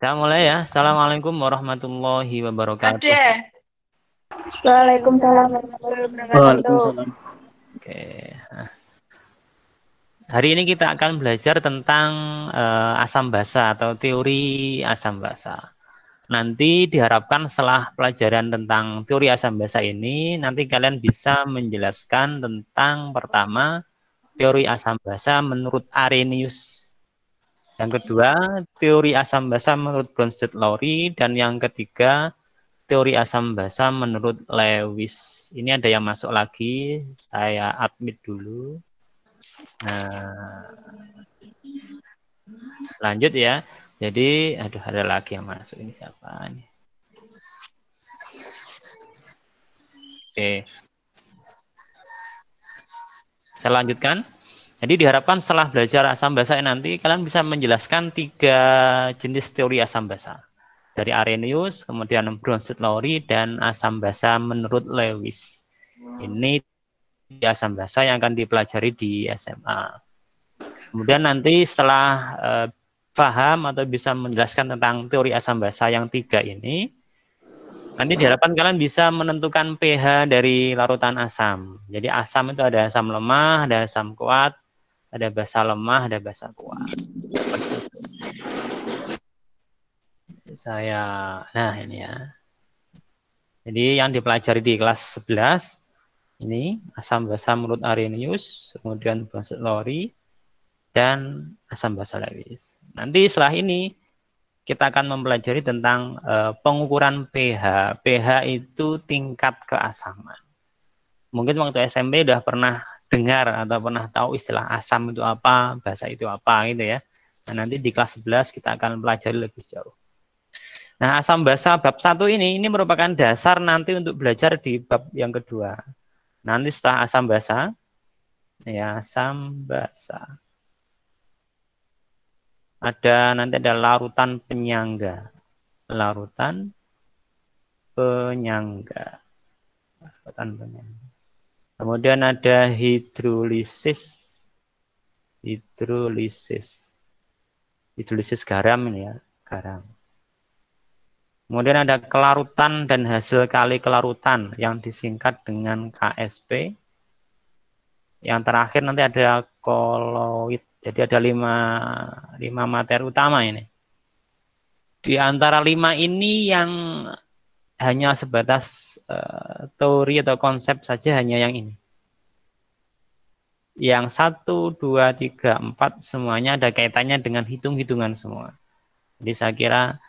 Kita mulai ya. Assalamualaikum warahmatullahi wabarakatuh. Ada. Waalaikumsalam warahmatullahi wabarakatuh. Waalaikumsalam. Oke. Nah, hari ini kita akan belajar tentang asam basa atau teori asam basa. Nanti diharapkan setelah pelajaran tentang teori asam basa ini, nanti kalian bisa menjelaskan tentang pertama teori asam basa menurut Arrhenius. Yang kedua, teori asam basa menurut Bronsted-Lowry, dan yang ketiga, teori asam basa menurut Lewis. Ini ada yang masuk lagi, saya admit dulu. Nah, lanjut ya. Jadi, aduh, ada lagi yang masuk. Ini siapa nih? Oke. Saya lanjutkan. Jadi diharapkan setelah belajar asam basa nanti, kalian bisa menjelaskan 3 jenis teori asam basa. Dari Arrhenius, kemudian Bronsted-Lowry, dan asam basa menurut Lewis. Ini asam basa yang akan dipelajari di SMA. Kemudian nanti setelah paham atau bisa menjelaskan tentang teori asam basa yang 3 ini, nanti diharapkan kalian bisa menentukan pH dari larutan asam. Jadi asam itu ada asam lemah, ada asam kuat, ada basa lemah, ada basa kuat. Nah ini ya. Jadi yang dipelajari di kelas 11, ini asam basa menurut Arrhenius, kemudian Bronsted-Lowry, dan asam basa Lewis. Nanti setelah ini kita akan mempelajari tentang pengukuran pH. pH itu tingkat keasaman. Mungkin waktu SMP udah pernah dengar atau pernah tahu istilah asam itu apa, basa itu apa gitu ya. Nah, nanti di kelas 11 kita akan pelajari lebih jauh. Nah, asam basa bab 1 ini merupakan dasar nanti untuk belajar di bab yang kedua. Nanti setelah asam basa, ya asam basa. Nanti ada larutan penyangga. Larutan penyangga. Kemudian ada hidrolisis. Hidrolisis garam ini ya, garam. Kemudian ada kelarutan dan hasil kali kelarutan yang disingkat dengan KSP. Yang terakhir nanti ada koloid. Jadi ada 5 materi utama ini. Di antara 5 ini yang hanya sebatas teori atau konsep saja, hanya yang ini. Yang 1, 2, 3, 4 semuanya ada kaitannya dengan hitung-hitungan semua. Jadi saya kira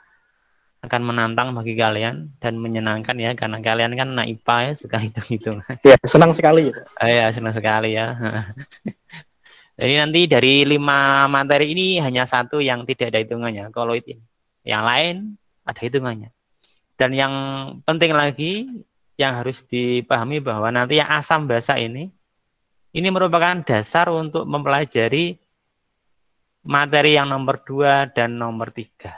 akan menantang bagi kalian dan menyenangkan ya, karena kalian kan anak IPA ya, suka hitung-hitungan. Ya, senang sekali. Ya, senang sekali ya. Jadi nanti dari 5 materi ini hanya 1 yang tidak ada hitungannya, koloid ini. Yang lain ada hitungannya. Dan yang penting lagi yang harus dipahami bahwa nanti yang asam basa ini merupakan dasar untuk mempelajari materi yang nomor 2 dan nomor 3.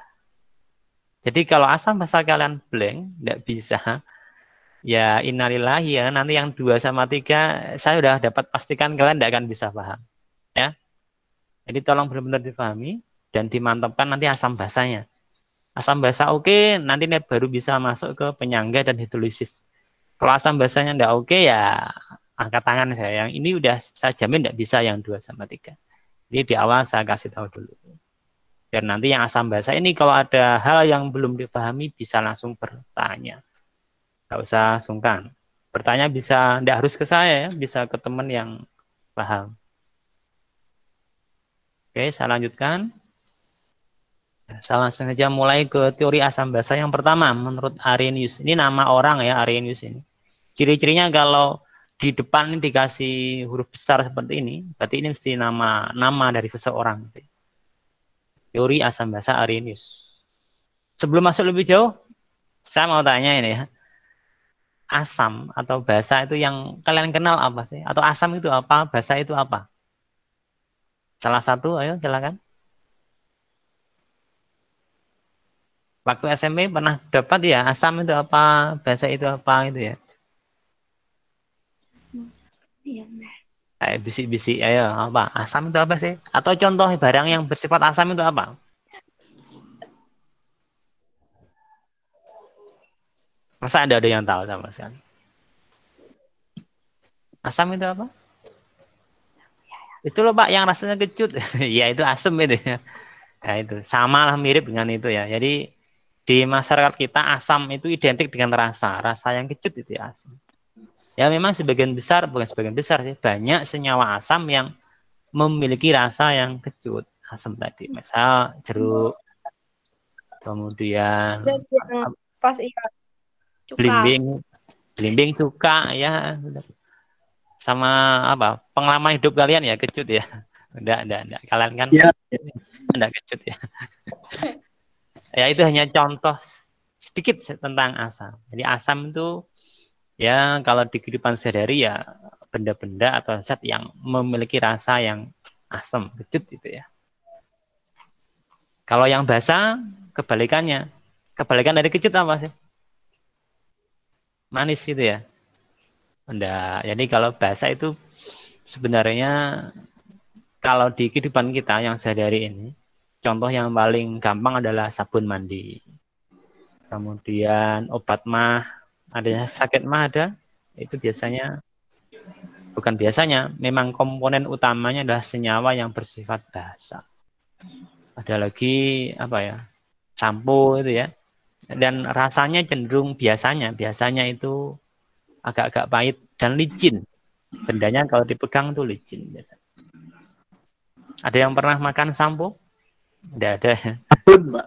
Jadi kalau asam basa kalian blank, tidak bisa, ya innalillahi ya, nanti yang 2 sama 3 saya sudah dapat pastikan kalian tidak akan bisa paham. Ya. Jadi tolong benar-benar dipahami dan dimantapkan nanti asam basanya. Asam basa oke, nanti baru bisa masuk ke penyangga dan hidrolisis. Kalau asam basanya tidak oke, ya angkat tangan saya. Yang ini udah saya jamin tidak bisa yang 2 sama 3. Jadi di awal saya kasih tahu dulu. Dan nanti yang asam basa ini kalau ada hal yang belum dipahami bisa langsung bertanya. Nggak usah sungkan. Bertanya bisa, tidak harus ke saya ya, bisa ke teman yang paham. Oke, saya lanjutkan. Saya langsung saja mulai ke teori asam basa yang pertama menurut Arrhenius. Ini nama orang ya, Arrhenius ini. Ciri-cirinya kalau di depan ini dikasih huruf besar seperti ini, berarti ini mesti nama dari seseorang. Teori asam basa Arrhenius. Sebelum masuk lebih jauh, saya mau tanya ini ya. Asam atau basa itu yang kalian kenal apa sih? Atau asam itu apa? Basa itu apa? Salah satu, ayo silakan. Waktu SMP pernah dapat ya, asam itu apa? Basa itu apa gitu ya? Bisik-bisik, ayo apa? Asam itu apa sih? Atau contoh barang yang bersifat asam itu apa? Masa ada yang tahu sama sekali? Asam itu apa? Itu loh Pak yang rasanya kecut. Ya itu asam itu ya. Nah itu sama lah mirip dengan itu ya. Jadi di masyarakat kita asam itu identik dengan rasa yang kecut itu ya asam. Ya memang sebagian besar, bukan sebagian besar sih, banyak senyawa asam yang memiliki rasa yang kecut. Asam tadi, misal jeruk, kemudian Dan yang pas iya cuka. belimbing cuka ya, sama apa pengalaman hidup kalian ya kecut ya. Enggak. Kalian kan Ya. enggak kecut ya. Ya itu hanya contoh sedikit tentang asam. Jadi asam itu ya kalau di kehidupan sehari-hari ya benda-benda atau zat yang memiliki rasa yang asam, kecut gitu ya. Kalau yang basa kebalikannya. Kebalikan dari kecut apa sih? Manis gitu ya. Enggak. Jadi kalau basa itu sebenarnya kalau di kehidupan kita yang sehari-hari ini, contoh yang paling gampang adalah sabun mandi. Kemudian obat mah, ada sakit mah ada, itu biasanya, bukan biasanya, memang komponen utamanya adalah senyawa yang bersifat basa. Ada lagi apa ya, sampo itu ya, dan rasanya cenderung biasanya itu agak-agak pahit dan licin. Bendanya kalau dipegang tuh licin. Ada yang pernah makan sampo? Tidak ada. Sabun, Mbak.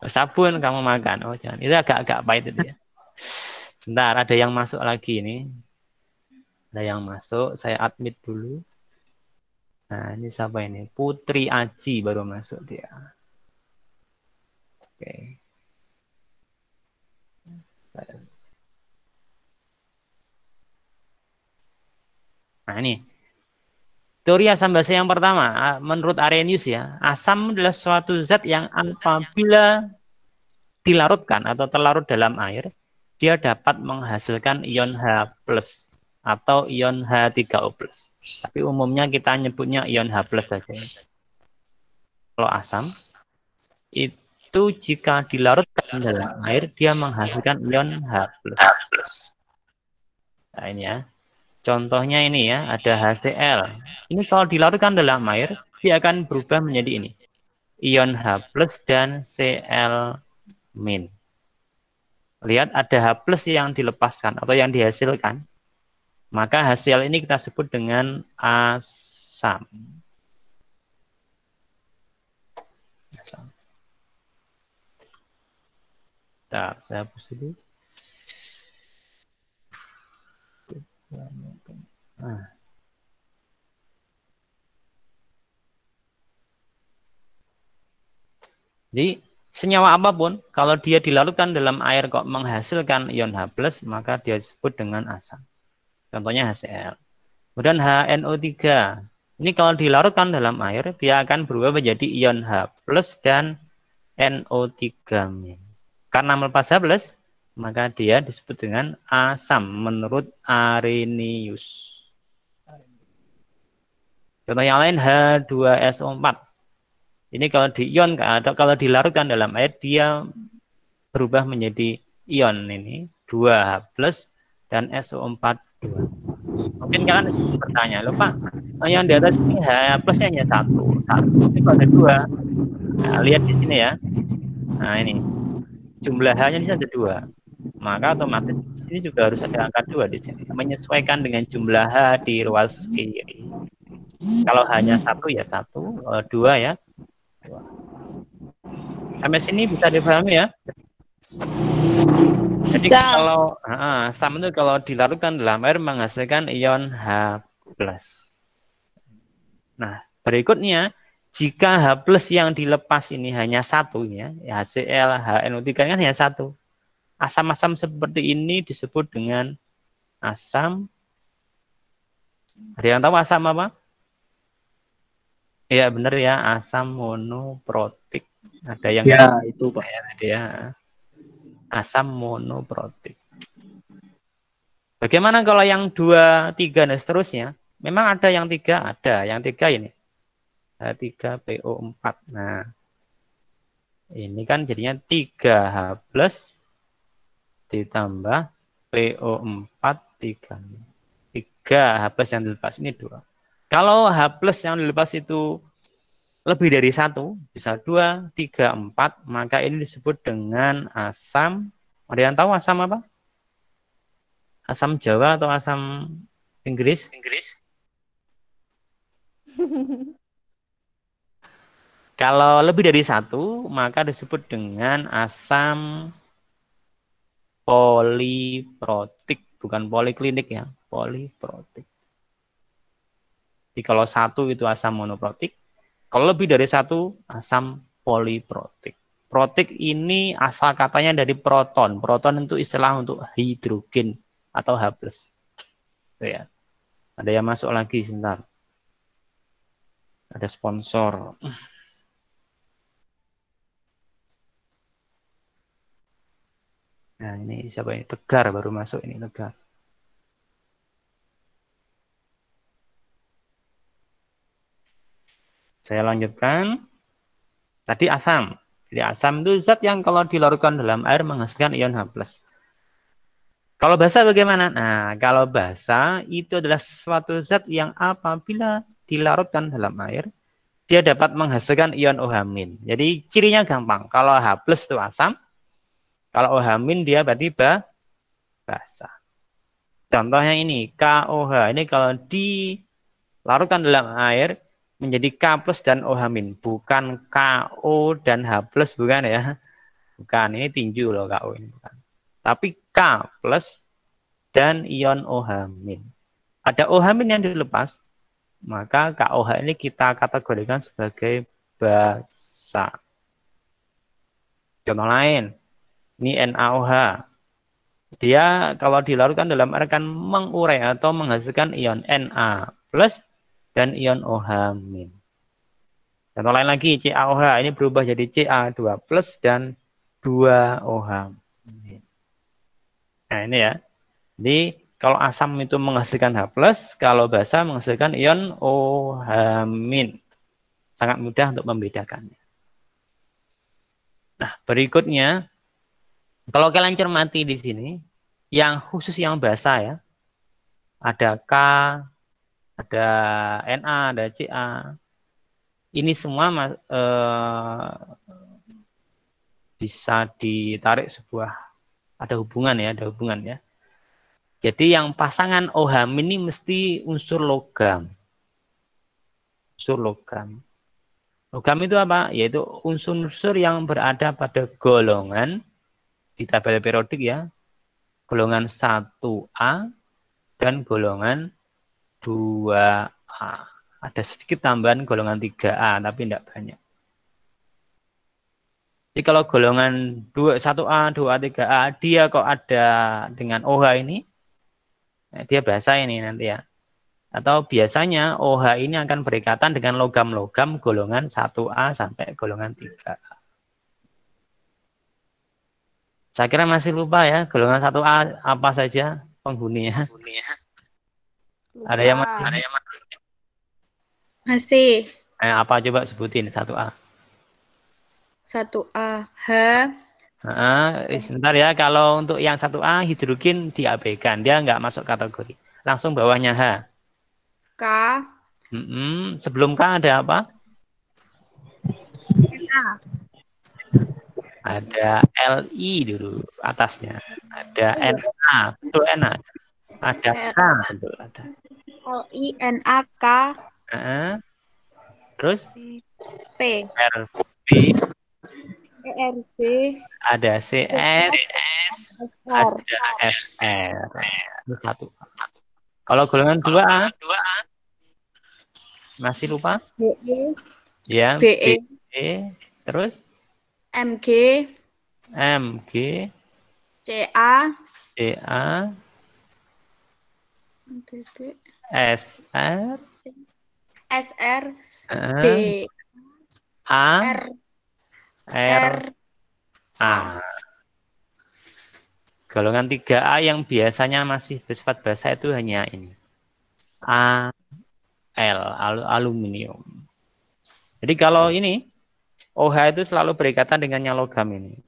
Sabun kamu makan. Oh jangan. Itu agak-agak pahit itu ya. Sebentar, ada yang masuk lagi ini. Ada yang masuk. Saya admit dulu. Nah ini siapa ini? Putri Aji baru masuk dia. Oke. Nah ini. Teori asam basa yang pertama, menurut Arrhenius ya, asam adalah suatu zat yang apabila dilarutkan atau terlarut dalam air, dia dapat menghasilkan ion H+ atau ion H3O+. Tapi umumnya kita nyebutnya ion H+ saja. Kalau asam, itu jika dilarutkan dalam air, dia menghasilkan ion H+. Nah ini ya. Contohnya ini ya, ada HCl. Ini kalau dilarutkan dalam air, dia akan berubah menjadi ini. Ion H+ dan Cl-. Lihat ada H+ yang dilepaskan atau yang dihasilkan. Maka hasil ini kita sebut dengan asam. Bentar, saya hapus dulu. Nah. Jadi senyawa apapun kalau dia dilarutkan dalam air kok menghasilkan ion H+, maka dia disebut dengan asam. Contohnya HCl. Kemudian HNO3. Ini kalau dilarutkan dalam air dia akan berubah menjadi ion H+ dan NO3-. Karena melepas H+, maka dia disebut dengan asam menurut Arrhenius. Contoh yang lain H2SO4. Ini kalau diion atau kalau dilarutkan dalam air dia berubah menjadi ion ini 2H+ dan SO4 2. Mungkin kalian bertanya, loh Pak, yang di atas ini H+ hanya satu. Ini kalau ada 2. Nah, lihat di sini ya. Nah ini jumlah H-nya di sini ada 2. Maka otomatis di sini juga harus ada angka 2 di sini. Menyesuaikan dengan jumlah H di ruas kiri. Kalau hanya 1 ya 1, kalau 2 ya 2. Sampai sini bisa dipahami ya? Jadi kalau asam itu kalau dilarutkan dalam air menghasilkan ion H+. Nah, berikutnya jika H+ yang dilepas ini hanya 1 ya, HCl, HNO3 kan hanya 1. Asam-asam seperti ini disebut dengan asam. Ada yang tahu asam apa? Ya benar ya, asam monoprotik. Ada yang ya itu Pak. Ya, asam monoprotik. Bagaimana kalau yang 2, 3 dan seterusnya? Memang ada yang 3, ada. Yang 3 ini. H3PO4. Nah, ini kan jadinya 3H+, ditambah PO4 3. 3 H plus yang dilepas ini 2. Kalau H plus yang dilepas itu lebih dari 1, bisa 2, 3, 4, maka ini disebut dengan asam. Ada yang tahu asam apa? Asam Jawa atau asam Inggris? Kalau lebih dari 1, maka disebut dengan asam poliprotik, bukan poliklinik ya, poliprotik. Jadi kalau 1 itu asam monoprotik, kalau lebih dari 1 asam poliprotik. Protik ini asal katanya dari proton. Proton itu istilah untuk hidrogen atau H+. Ya. Ada yang masuk lagi sebentar. Ada sponsor. Nah, ini siapa ini? Tegar baru masuk ini, Tegar. Saya lanjutkan. Tadi asam. Jadi asam itu zat yang kalau dilarutkan dalam air menghasilkan ion H+. Kalau basa bagaimana? Nah, kalau basa itu adalah suatu zat yang apabila dilarutkan dalam air, dia dapat menghasilkan ion OH-. Jadi cirinya gampang. Kalau H+ itu asam, kalau OH- dia berarti basa. Contohnya ini, KOH. Ini kalau dilarutkan dalam air, menjadi K plus dan OH-. Bukan KO dan H+, bukan ya. Bukan, ini tinju loh KO ini. Bukan. Tapi K plus dan ion OH-. Ada OH- yang dilepas, maka KOH ini kita kategorikan sebagai basa. Contoh lain, ini NaOH. Dia kalau dilarutkan dalam air akan mengurai atau menghasilkan ion Na plus dan ion OH-. Contoh lain lagi, CaOH. Ini berubah jadi Ca2 plus dan 2OH. Nah ini ya. Jadi kalau asam itu menghasilkan H+, kalau basa menghasilkan ion OH-. Sangat mudah untuk membedakannya. Nah, berikutnya, kalau kalian cermati di sini, yang khusus yang basa ya, ada K, ada Na, ada Ca. Ini semua bisa ditarik sebuah, ada hubungan ya. Jadi yang pasangan OH- ini mesti unsur logam. Unsur logam. Logam itu apa? Yaitu unsur-unsur yang berada pada golongan di tabel periodik ya. Golongan 1A dan golongan 2A. Ada sedikit tambahan golongan 3A, tapi tidak banyak. Jadi kalau golongan 1A, 2A, 3A, dia kok ada dengan OH ini, dia basa ini nanti ya. Atau biasanya OH ini akan berikatan dengan logam-logam golongan 1A sampai golongan 3A. Saya kira masih lupa ya, golongan 1A apa saja penghuninya. Ada yang masih? Masih. Apa coba sebutin 1A? 1A. H. Sebentar ya, kalau untuk yang 1A hidrogen diabaikan, dia nggak masuk kategori. Langsung bawahnya H. K. Sebelum K ada apa? Na. Ada Li dulu atasnya. Ada Na, betul Na. Ada K, betul ada. LINAK. Terus P. RB. ERB. Ada CS. Ada SR. Itu 1A. Kalau golongan 2A? Masih lupa? BE. Ya, BE. Terus? MG. MG. CA. CA. SR. SR. B. A. R. A. Golongan 3A yang biasanya masih bersifat basa itu hanya ini. Al, aluminium. Jadi kalau ini, OH itu selalu berikatan dengan yang logam ini.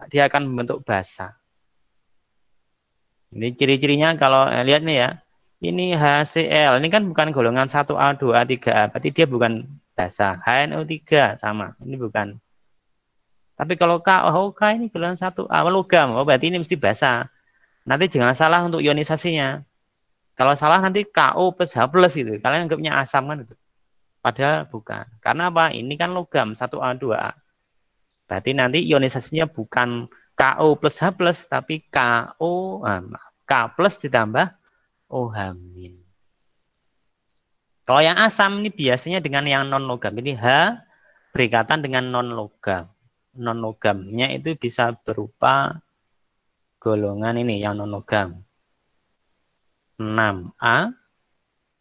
Dia akan membentuk basa. Ini ciri-cirinya kalau lihat nih ya. Ini HCl, ini kan bukan golongan 1A, 2A, 3A. Berarti dia bukan basa. HNO3 sama. Ini bukan. Tapi kalau KOH ini golongan 1A, logam. Oh, berarti ini mesti basa. Nanti jangan salah untuk ionisasinya. Kalau salah nanti KO plus H plus gitu. Kalian anggapnya asam kan itu. Padahal bukan. Karena apa? Ini kan logam 1A, 2A. Berarti nanti ionisasinya bukan KO plus H plus, tapi KO, K plus ditambah OH min. Kalau yang asam ini biasanya dengan yang non logam. Ini H berikatan dengan non logam. Non logamnya itu bisa berupa golongan ini yang non logam 6A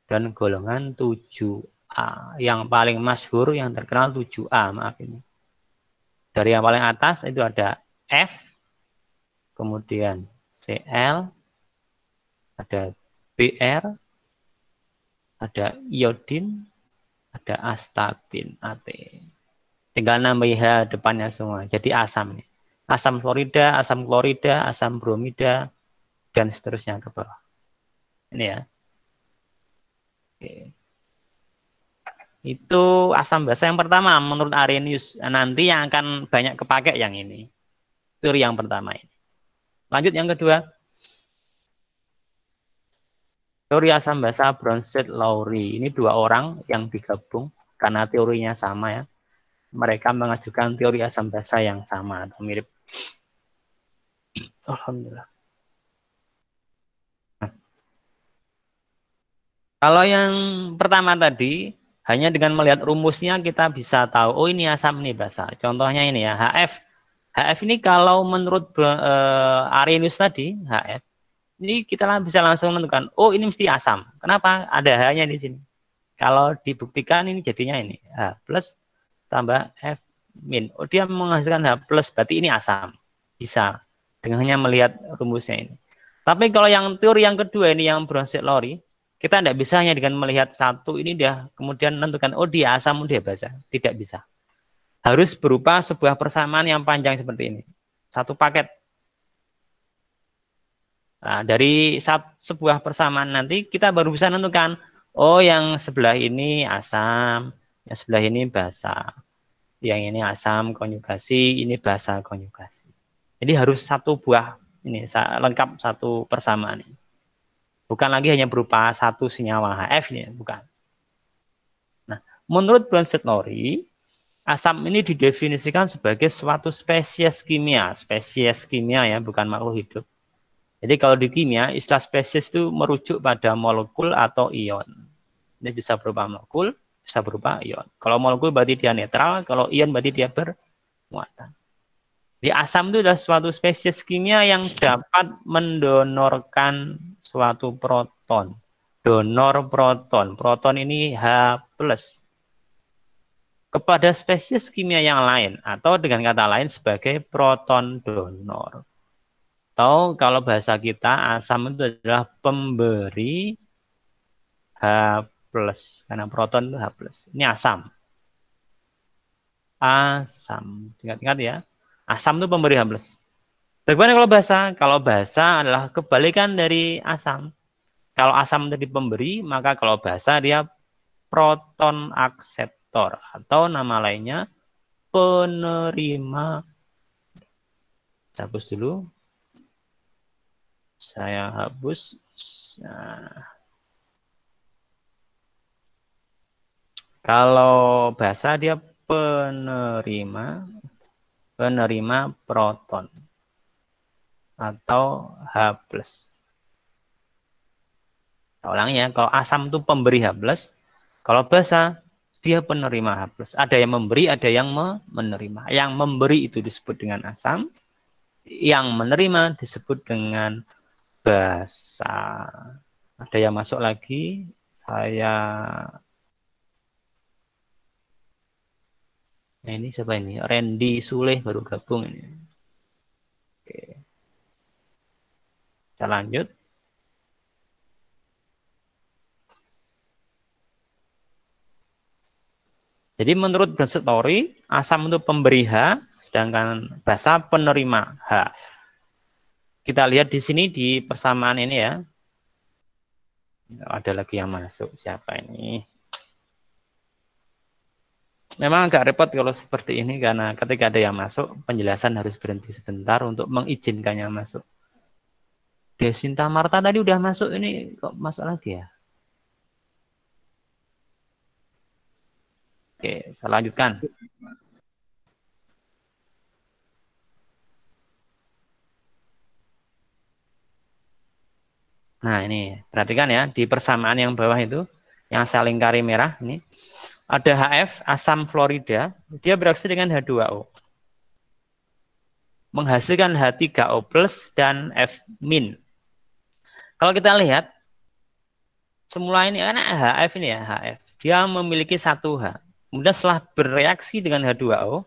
dan golongan 7A. Yang paling masyhur yang terkenal 7A, maaf ini. Dari yang paling atas itu ada F, kemudian Cl, ada Br, ada iodin, ada astatin, AT. Tinggal nambah H depannya semua. Jadi asam nih. Asam klorida, asam klorida, asam bromida, dan seterusnya ke bawah. Ini ya. Oke. Itu asam basa yang pertama menurut Arrhenius. Nanti yang akan banyak kepakai yang ini. Teori yang pertama ini. Lanjut yang kedua. Teori asam basa Bronsted-Lowry. Ini dua orang yang digabung karena teorinya sama ya. Mereka mengajukan teori asam basa yang sama atau mirip. Alhamdulillah. Nah, kalau yang pertama tadi, hanya dengan melihat rumusnya kita bisa tahu, oh ini asam nih basa. Contohnya ini ya, HF. HF ini kalau menurut Arrhenius tadi, HF, ini kita bisa langsung menentukan, oh ini mesti asam. Kenapa? Ada H-nya di sini. Kalau dibuktikan ini jadinya ini, H plus tambah F min. Oh dia menghasilkan H plus, berarti ini asam. Bisa, dengan hanya melihat rumusnya ini. Tapi kalau yang teori yang kedua ini, yang Bronsted-Lowry, kita tidak bisa hanya dengan melihat satu ini dia kemudian menentukan, oh dia asam, dia basa. Tidak bisa. Harus berupa sebuah persamaan yang panjang seperti ini. Satu paket. Nah, dari sebuah persamaan nanti kita baru bisa menentukan, oh yang sebelah ini asam, yang sebelah ini basa. Yang ini asam konjugasi, ini basa konjugasi. Jadi harus satu buah ini lengkap satu persamaan ini. Bukan lagi hanya berupa satu senyawa HF ini, bukan. Nah, menurut Bronsted-Lowry, asam ini didefinisikan sebagai suatu spesies kimia ya, bukan makhluk hidup. Jadi kalau di kimia, istilah spesies itu merujuk pada molekul atau ion. Ini bisa berupa molekul, bisa berupa ion. Kalau molekul berarti dia netral, kalau ion berarti dia bermuatan. Di asam itu adalah suatu spesies kimia yang dapat mendonorkan suatu proton. Donor proton. Proton ini H+. Kepada spesies kimia yang lain. Atau dengan kata lain sebagai proton donor. Atau kalau bahasa kita, asam itu adalah pemberi H+. Karena proton itu H+. Ini asam. Asam. Ingat-ingat ya. Asam itu pemberi H+. Bagaimana kalau basa? Kalau basa adalah kebalikan dari asam. Kalau asam tadi pemberi, maka kalau basa dia proton akseptor. Atau nama lainnya penerima. Hapus dulu. Saya hapus. Nah. Kalau basa dia penerima proton atau H+. Ulangnya, kalau asam itu pemberi H+, kalau basa dia penerima H+. Ada yang memberi, ada yang menerima. Yang memberi itu disebut dengan asam, yang menerima disebut dengan basa. Ada yang masuk lagi, nah ini siapa ini? Randy Suleh baru gabung ini. Oke. Kita lanjut. Jadi menurut Bronsted-Lowry, asam itu pemberi H, sedangkan basa penerima H. kita lihat di sini di persamaan ini ya. Ada lagi yang masuk. Siapa ini? Memang agak repot kalau seperti ini karena ketika ada yang masuk, penjelasan harus berhenti sebentar untuk mengizinkannya masuk. Desinta Marta tadi udah masuk, ini kok masuk lagi ya? Oke, saya lanjutkan. Nah ini, perhatikan ya, di persamaan yang bawah itu, yang saya lingkari merah, ini, ada HF, asam fluorida, dia bereaksi dengan H2O. Menghasilkan H3O plus dan F min. Kalau kita lihat, semula ini, karena HF ini ya, HF, dia memiliki satu H. Kemudian setelah bereaksi dengan H2O,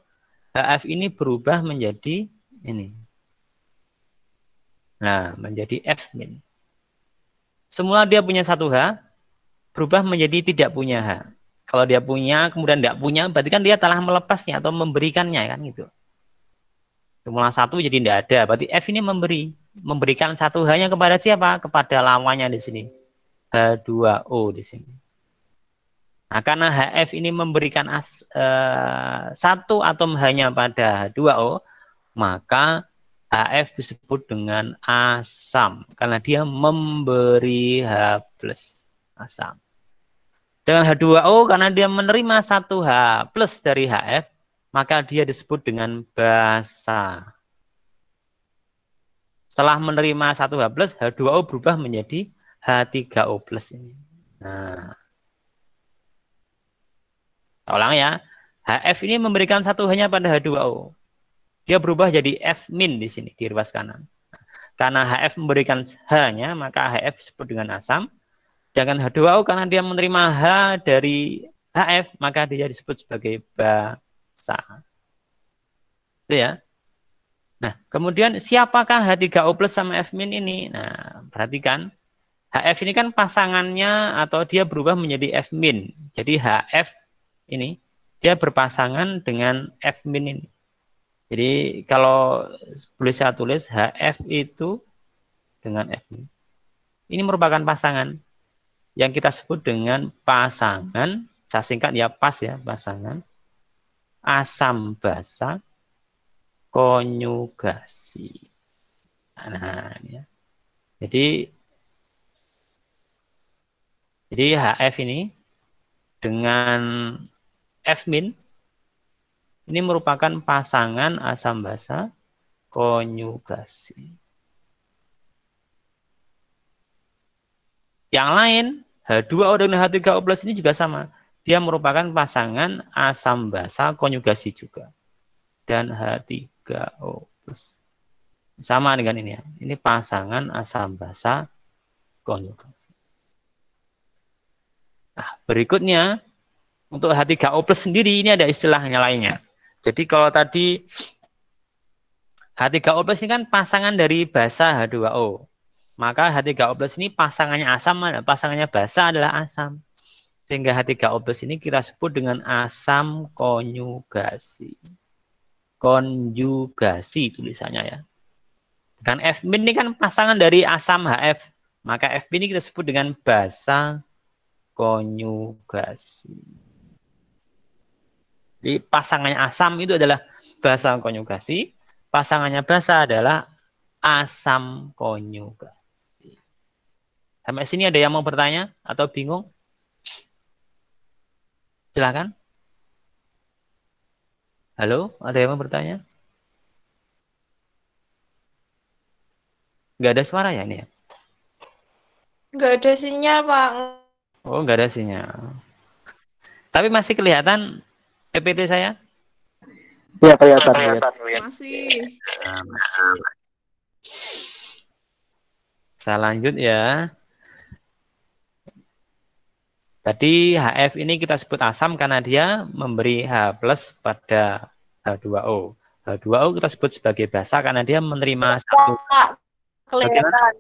HF ini berubah menjadi ini. Nah, menjadi F min. Semula dia punya satu H, berubah menjadi tidak punya H. Kalau dia punya, kemudian tidak punya, berarti kan dia telah melepasnya atau memberikannya kan gitu. Semula satu jadi tidak ada, berarti F ini memberikan satu H-nya kepada siapa? Kepada lawannya di sini. H2O di sini. Nah, karena HF ini memberikan satu atom H-nya pada H2O, maka HF disebut dengan asam karena dia memberi H plus asam. Dengan H2O karena dia menerima satu H plus dari HF, maka dia disebut dengan basa. Setelah menerima satu H plus, H2O berubah menjadi H3O plus ini. Nah, ulang ya, HF ini memberikan satu H-nya pada H2O. Dia berubah jadi F min di sini, di ruas kanan. Karena HF memberikan H-nya, maka HF disebut dengan asam. Sedangkan H2O karena dia menerima H dari HF, maka dia disebut sebagai basa. Itu ya. Nah, kemudian siapakah H3O plus sama F min ini? Nah, perhatikan. HF ini kan pasangannya atau dia berubah menjadi F min. Jadi HF ini, dia berpasangan dengan F min ini. Jadi kalau boleh saya tulis HF itu dengan F min. Ini merupakan pasangan yang kita sebut dengan pasangan, saya singkat ya pas ya, pasangan asam basa konyugasi. Nah, ini ya. Jadi HF ini dengan F min ini merupakan pasangan asam basa konyugasi. Yang lain, H2O dan H3O plus ini juga sama. Dia merupakan pasangan asam basa konyugasi juga. Dan H3O plus. Sama dengan ini ya. Ini pasangan asam basa konyugasi. Nah, berikutnya, untuk H3O plus sendiri ini ada istilahnya lainnya. Jadi kalau tadi H3O plus ini kan pasangan dari basa H2O. Maka H3O plus ini pasangannya asam, pasangannya basa adalah asam. Sehingga H3O plus ini kita sebut dengan asam konjugasi. Konjugasi tulisannya ya. Dan F min ini kan pasangan dari asam HF. Maka F min ini kita sebut dengan basa konjugasi. Jadi pasangannya asam itu adalah basa konjugasi, pasangannya basa adalah asam konjugasi. Sampai sini ada yang mau bertanya atau bingung? Silakan. Halo, ada yang mau bertanya? Nggak ada suara ya ini ya? Nggak ada sinyal, Pak. Oh, nggak ada sinyal. Tapi masih kelihatan PPT saya? Iya, kelihatan. Masih. Saya lanjut ya. Tadi HF ini kita sebut asam karena dia memberi H plus pada H2O. H2O kita sebut sebagai basa karena dia menerima satu. Kelihatan.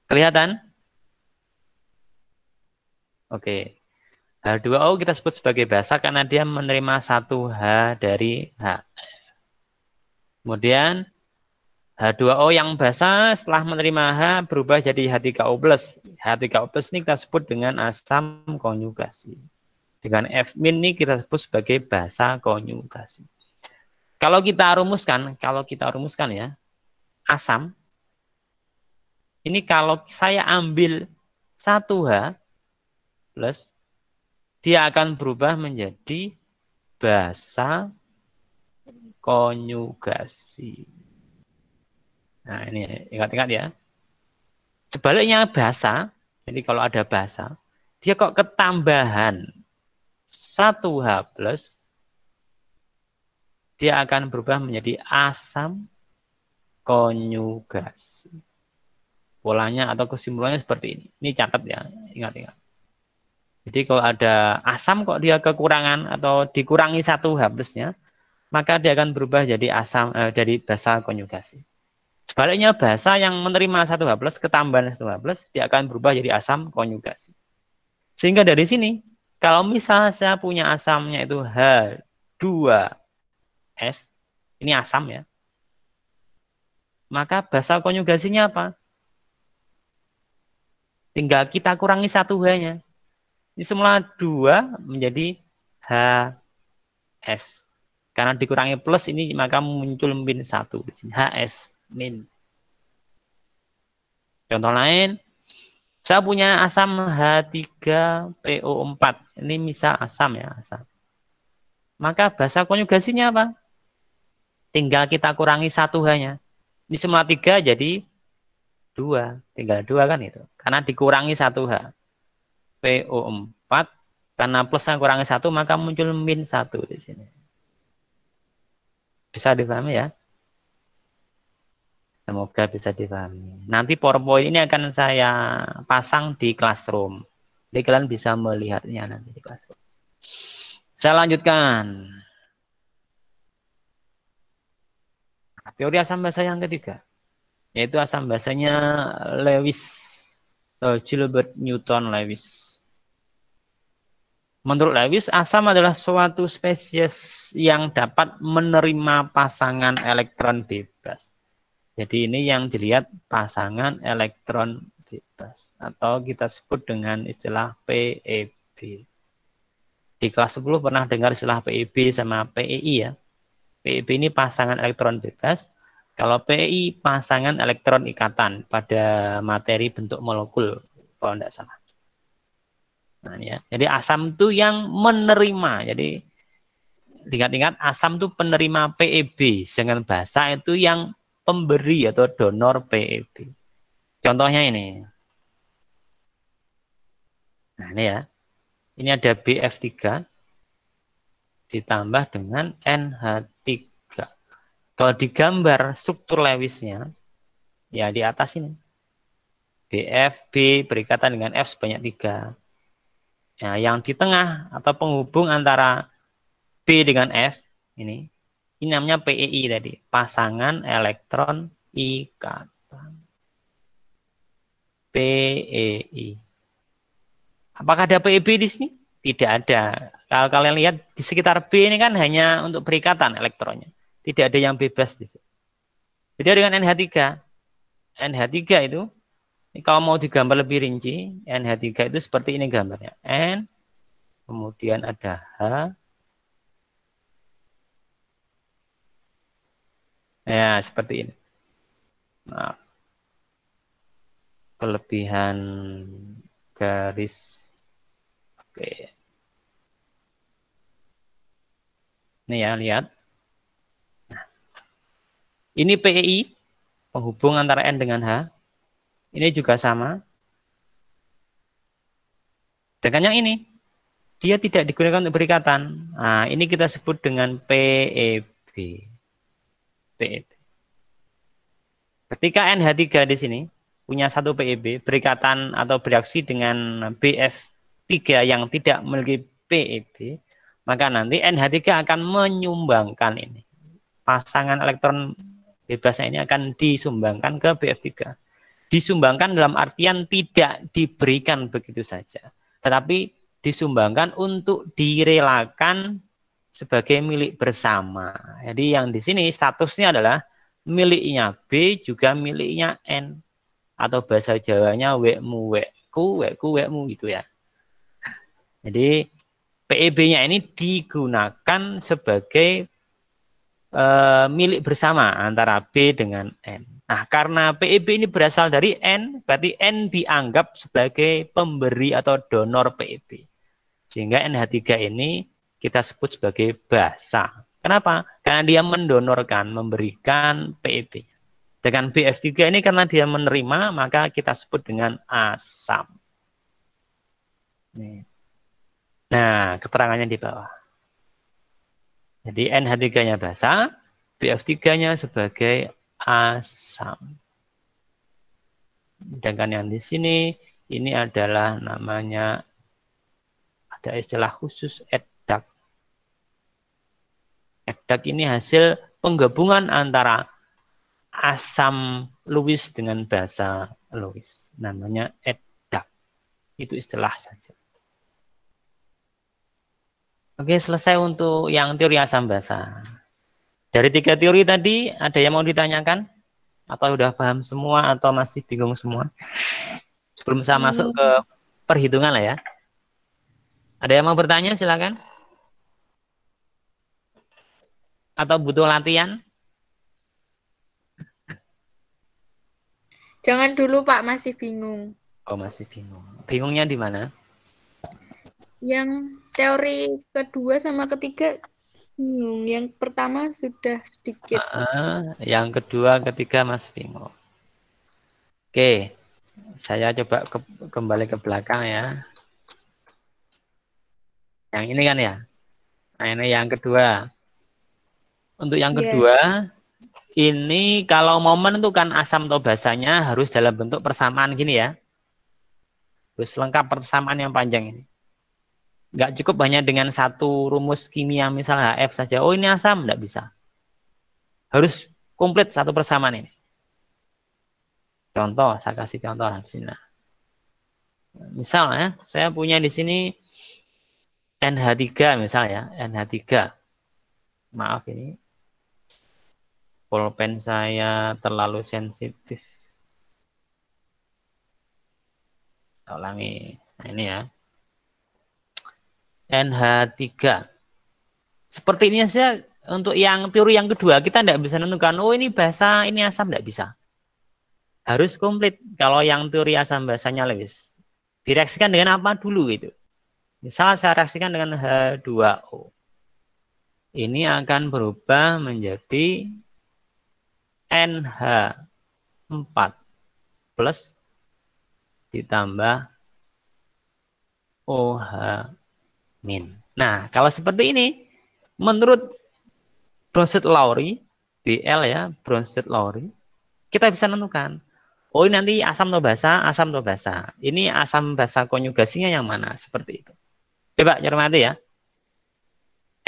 Kelihatan? Oke. H2O kita sebut sebagai basa karena dia menerima satu H dari H. Kemudian H2O yang basa setelah menerima H berubah jadi H3O+. H3O+ ini kita sebut dengan asam konjugasi. Dengan F- ini kita sebut sebagai basa konjugasi. Kalau kita rumuskan ya, asam ini kalau saya ambil 1H plus, dia akan berubah menjadi basa konjugasi. Nah, ini ingat-ingat ya. Sebaliknya basa, jadi kalau ada basa, dia kok ketambahan 1H plus, dia akan berubah menjadi asam konjugasi. Polanya atau kesimpulannya seperti ini. Ini catat ya, ingat-ingat. Jadi kalau ada asam kok dia kekurangan atau dikurangi 1H plusnya, maka dia akan berubah jadi asam dari basa konjugasi. Sebaliknya basa yang menerima 1H plus ketambahan 1H plus, dia akan berubah jadi asam konjugasi. Sehingga dari sini, kalau misalnya saya punya asamnya itu H2S, ini asam ya, maka basa konjugasinya apa? Tinggal kita kurangi 1H-nya. Ini semula 2 menjadi HS. Karena dikurangi plus ini maka muncul min 1 di sini. HS min. Contoh lain, saya punya asam H3PO4. Ini misal asam ya, asam. Maka basa konjugasinya apa? Tinggal kita kurangi 1H-nya. Ini semula 3 jadi 2. Tinggal 2 kan itu. Karena dikurangi 1H. PO4 karena plusnya kurangi 1 maka muncul min 1 di sini. Bisa dipahami ya? Semoga bisa dipahami. Nanti PowerPoint ini akan saya pasang di Classroom. Jadi kalian bisa melihatnya nanti di Classroom. Saya lanjutkan. Teori asam basa yang ketiga, yaitu asam basanya Lewis, Gilbert Newton Lewis. Menurut Lewis, asam adalah suatu spesies yang dapat menerima pasangan elektron bebas. Jadi ini yang dilihat pasangan elektron bebas. Atau kita sebut dengan istilah PEB. Di kelas 10 pernah dengar istilah PEB sama PEI ya. PEB ini pasangan elektron bebas. Kalau PEI pasangan elektron ikatan pada materi bentuk molekul. Kalau tidak salah. Nah, ya. Jadi asam itu yang menerima. Jadi ingat-ingat asam itu penerima PEB. Dengan basa itu yang pemberi atau donor PEB. Contohnya ini. Nah ini ya. Ini ada BF3 ditambah dengan NH3. Kalau digambar struktur Lewisnya, ya di atas ini. BF, B berikatan dengan F sebanyak 3. Nah, yang di tengah atau penghubung antara B dengan F ini namanya PEI tadi, pasangan elektron ikatan. PEI. Apakah ada PEB di sini? Tidak ada. Kalau kalian lihat di sekitar B ini kan hanya untuk berikatan elektronnya. Tidak ada yang bebas di sini. Jadi dengan NH3. NH3 itu kalau mau digambar lebih rinci, NH3 itu seperti ini gambarnya. N, kemudian ada H. Ya, seperti ini. Nah, kelebihan garis. Oke. Ini ya, lihat. Nah, ini PEI, penghubung antara N dengan H. Ini juga sama. Dengan yang ini, dia tidak digunakan untuk berikatan. Nah, ini kita sebut dengan PEB. PEB. Ketika NH3 di sini punya satu PEB, berikatan atau bereaksi dengan BF3 yang tidak memiliki PEB, maka nanti NH3 akan menyumbangkan ini. Pasangan elektron bebasnya ini akan disumbangkan ke BF3. Disumbangkan dalam artian tidak diberikan begitu saja, tetapi disumbangkan untuk direlakan sebagai milik bersama. Jadi yang di sini statusnya adalah miliknya B juga miliknya N. Atau bahasa Jawanya wekmu, wekku, wekku, wekmu gitu ya. Jadi PEB-nya ini digunakan sebagai milik bersama antara B dengan N. Nah, karena PEB ini berasal dari N, berarti N dianggap sebagai pemberi atau donor PEB. Sehingga NH3 ini kita sebut sebagai basa. Kenapa? Karena dia mendonorkan, memberikan PEB. Dengan BF3 ini karena dia menerima, maka kita sebut dengan asam. Nah, keterangannya di bawah. Jadi NH3-nya basa, BF3-nya sebagai asam. Sedangkan yang di sini, ini adalah namanya, ada istilah khusus EDDAK. EDDAK ini hasil penggabungan antara asam Lewis dengan basa Lewis. Namanya EDDAK. Itu istilah saja. Oke, selesai untuk yang teori asam basa. Dari 3 teori tadi, ada yang mau ditanyakan? Atau sudah paham semua atau masih bingung semua? Sebelum saya masuk ke perhitungan lah ya. Ada yang mau bertanya? Silakan. Atau butuh latihan? Jangan dulu Pak, masih bingung. Oh, masih bingung. Bingungnya di mana? Yang teori kedua sama ketiga bingung. Yang pertama sudah sedikit. Yang kedua, ketiga masih bingung. Oke, saya coba kembali ke belakang ya. Yang ini kan ya. Nah, ini yang kedua. Untuk yang kedua, ini kalau mau menentukan asam atau basanya harus dalam bentuk persamaan gini ya. Harus lengkap persamaan yang panjang ini. Nggak cukup hanya dengan satu rumus kimia misalnya HF saja. Oh ini asam, nggak bisa. Harus komplit satu persamaan ini. Contoh, saya kasih contoh di sini. Misalnya, saya punya di sini NH3 misalnya, NH3. Maaf ini. Pulpen saya terlalu sensitif. Saya ulangi. Nah, ini ya. NH3. Seperti ini saja untuk yang teori yang kedua, kita tidak bisa menentukan, oh ini basa, ini asam, tidak bisa. Harus komplit. Kalau yang teori asam basanya Lewis. Direaksikan dengan apa dulu gitu. Misal saya reaksikan dengan H2O. Ini akan berubah menjadi NH4 plus ditambah OH min. Nah, kalau seperti ini, menurut Bronsted-Lowry, BL ya, Bronsted-Lowry, kita bisa menentukan, oh ini nanti asam atau basa, asam atau basa. Ini asam basa konjugasinya yang mana? Seperti itu. Coba cermati ya.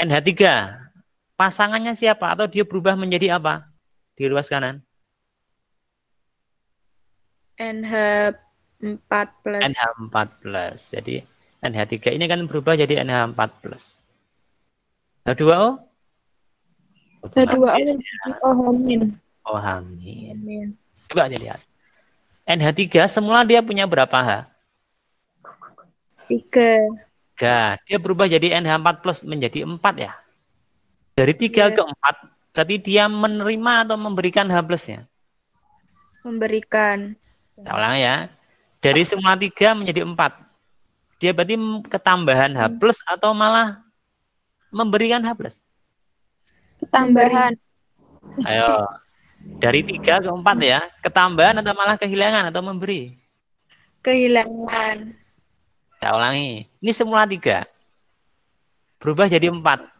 NH3, pasangannya siapa? Atau dia berubah menjadi apa? Di ruas kanan. NH4 plus. NH4 plus. Jadi NH3 ini kan berubah jadi NH4 plus. H2O? H2O jadi OH min. OH min. Coba aja lihat. NH3 semula dia punya berapa H? 3. Dia berubah jadi NH4 plus menjadi 4 ya. Dari 3 ke 4 berarti dia menerima atau memberikan H plusnya? Memberikan. Saya ulang ya. Dari semua 3 menjadi 4. Dia berarti ketambahan H plus atau malah memberikan H plus? Ketambahan. Ayo. Dari 3 ke 4 ya. Ketambahan atau malah kehilangan atau memberi? Kehilangan. Saya ulangi. Ini semula 3. Berubah jadi 4.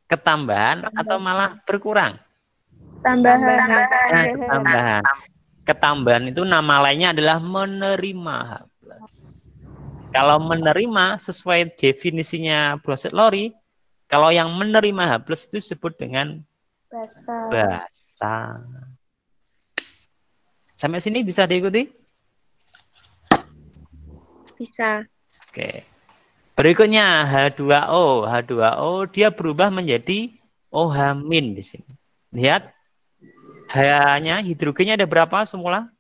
Ketambahan atau malah berkurang? Tambahan. Nah, ketambahan. Ketambahan itu nama lainnya adalah menerima H plus. Kalau menerima sesuai definisinya Bronsted-Lowry, kalau yang menerima H plus itu disebut dengan basa. Sampai sini bisa diikuti? Bisa. Oke. Berikutnya H2O. H2O dia berubah menjadi OH min di sini. Lihat, H-nya hidrogennya ada berapa semula?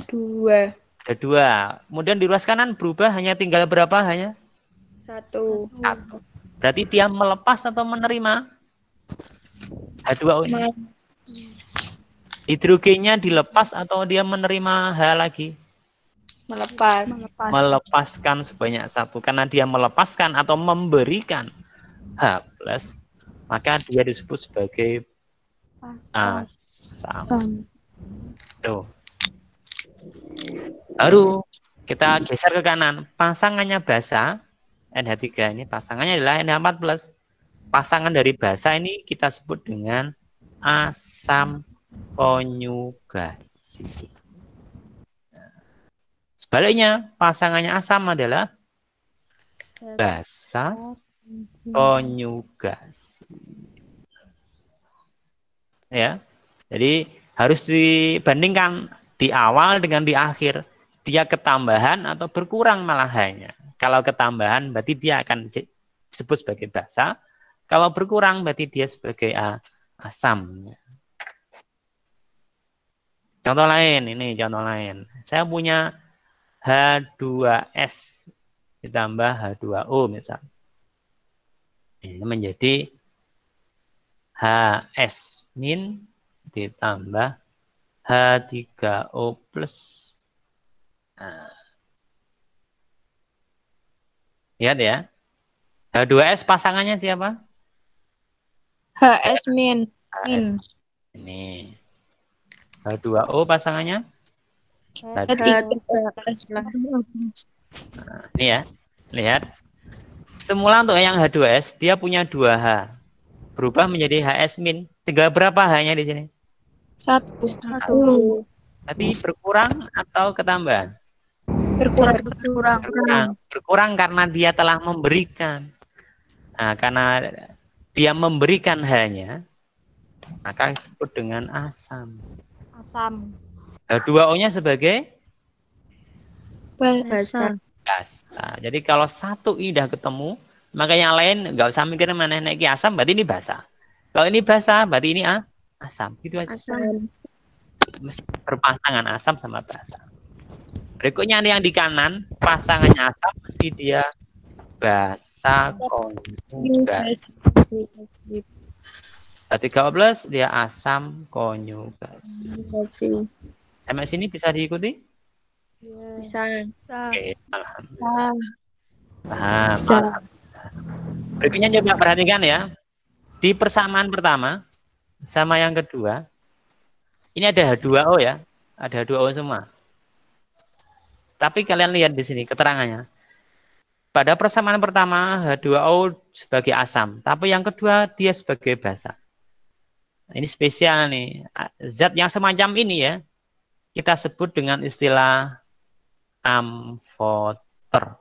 2. Ada 2. Kemudian di ruas kanan berubah hanya tinggal berapa hanya? 1. 1. Berarti dia melepas atau menerima H2O ini? Hidrogennya dilepas atau dia menerima H lagi? Melepas. Melepaskan sebanyak 1. Karena dia melepaskan atau memberikan H+, maka dia disebut sebagai asam. Tuh. Baru kita geser ke kanan. Pasangannya basa, NH3 ini pasangannya adalah NH4+. Pasangan dari basa ini kita sebut dengan asam konjugasi. Sebaliknya, pasangannya asam adalah basa konjugasi. Ya. Jadi harus dibandingkan di awal dengan di akhir. Dia ketambahan atau berkurang malah hanya. Kalau ketambahan berarti dia akan disebut sebagai basa. Kalau berkurang berarti dia sebagai asam. Contoh lain, ini contoh lain. Saya punya H2S ditambah H2O misal. Ini menjadi HS- ditambah H3O+. Nah. Lihat ya. H2S pasangannya siapa? HS min. HS. Ini. H2O pasangannya? H3. Nah, ini ya. Lihat. Semula untuk yang H2S dia punya 2H. Berubah menjadi HS-. Tinggal berapa H-nya di sini? 1. Berarti berkurang atau ketambahan? Berkurang. Berkurang karena dia telah memberikan. Nah, karena dia memberikan H-nya, maka disebut dengan asam. H2O-nya sebagai Basa. basa. Jadi kalau satu udah ketemu, maka yang lain nggak usah mikir mana naik asam, berarti ini basa. Kalau ini basa, berarti ini asam. Gitu aja. Mesti berpasangan asam sama basa. Berikutnya yang di kanan, pasangannya asam mesti dia basa konjugasi. H3O+ dia asam konjugasi. Sampai sini bisa diikuti? Bisa. Oke, alhamdulillah. Paham. Berikutnya coba perhatikan ya. Di persamaan pertama sama yang kedua, ini ada H2O ya. Ada H2O semua. Tapi kalian lihat di sini keterangannya. Pada persamaan pertama H2O sebagai asam, tapi yang kedua dia sebagai basa. Nah, ini spesial nih. Zat yang semacam ini ya, kita sebut dengan istilah amfoter.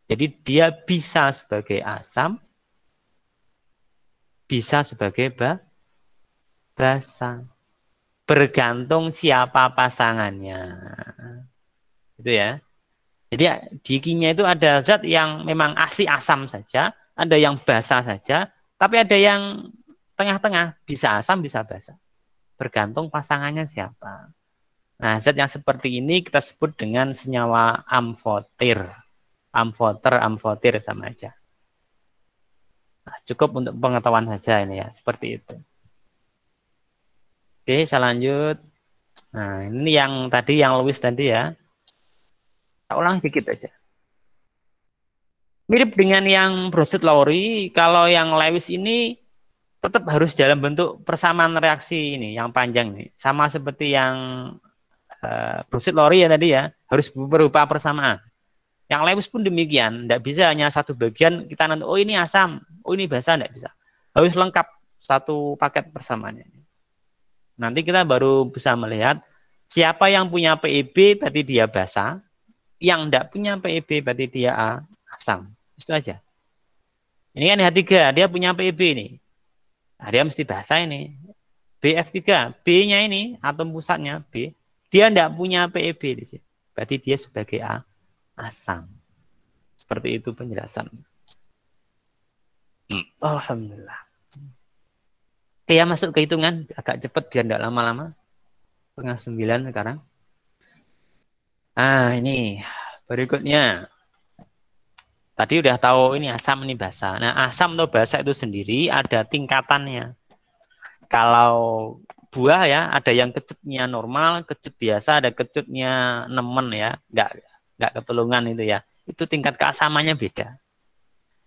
Jadi dia bisa sebagai asam, bisa sebagai basa. Bergantung siapa pasangannya. Itu ya. Jadi di kimia itu ada zat yang memang asli asam saja, ada yang basa saja, tapi ada yang tengah-tengah, bisa asam, bisa basa. Bergantung pasangannya siapa. Nah, zat yang seperti ini kita sebut dengan senyawa amfoter. Amfoter sama aja. Nah, cukup untuk pengetahuan saja ini ya, seperti itu. Oke, saya lanjut. Nah, ini yang tadi, yang Lewis tadi ya. Saya ulang sedikit aja. Mirip dengan yang Brochet-Lowry, kalau yang Lewis ini tetap harus dalam bentuk persamaan reaksi ini, yang panjang nih. Sama seperti yang Brochet-Lowry ya tadi ya, harus berupa persamaan. Yang Lewis pun demikian, tidak bisa hanya satu bagian kita nanti, oh ini asam, oh ini basa, tidak bisa. Harus lengkap satu paket persamaannya. Nanti kita baru bisa melihat siapa yang punya PEB berarti dia basa, yang tidak punya PEB berarti dia asam. Itu aja. Ini kan H3, dia punya PEB ini. Nah, dia mesti basa ini. BF3, B-nya ini, atom pusatnya B, dia tidak punya PEB di sini. Berarti dia sebagai asam. Seperti itu penjelasan. Alhamdulillah. Oke ya, masuk ke hitungan. Agak cepat biar tidak lama-lama. 8:30 sekarang. Nah, ini berikutnya. Tadi udah tahu ini asam, ini basa. Nah, asam atau basa itu sendiri ada tingkatannya. Kalau buah ya, ada yang kecutnya normal, kecut biasa, ada kecutnya nemen ya. Nggak ketulungan itu ya. Itu tingkat keasamannya beda.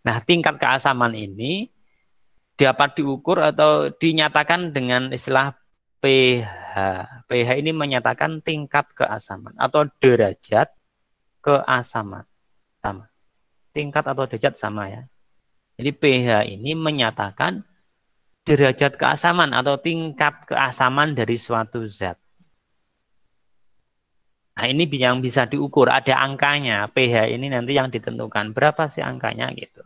Nah, tingkat keasaman ini dapat diukur atau dinyatakan dengan istilah pH. pH ini menyatakan tingkat keasaman atau derajat keasaman. Sama. Tingkat atau derajat sama ya. Jadi pH ini menyatakan derajat keasaman atau tingkat keasaman dari suatu zat. Nah, ini yang bisa diukur, ada angkanya. pH ini nanti yang ditentukan. Berapa sih angkanya gitu.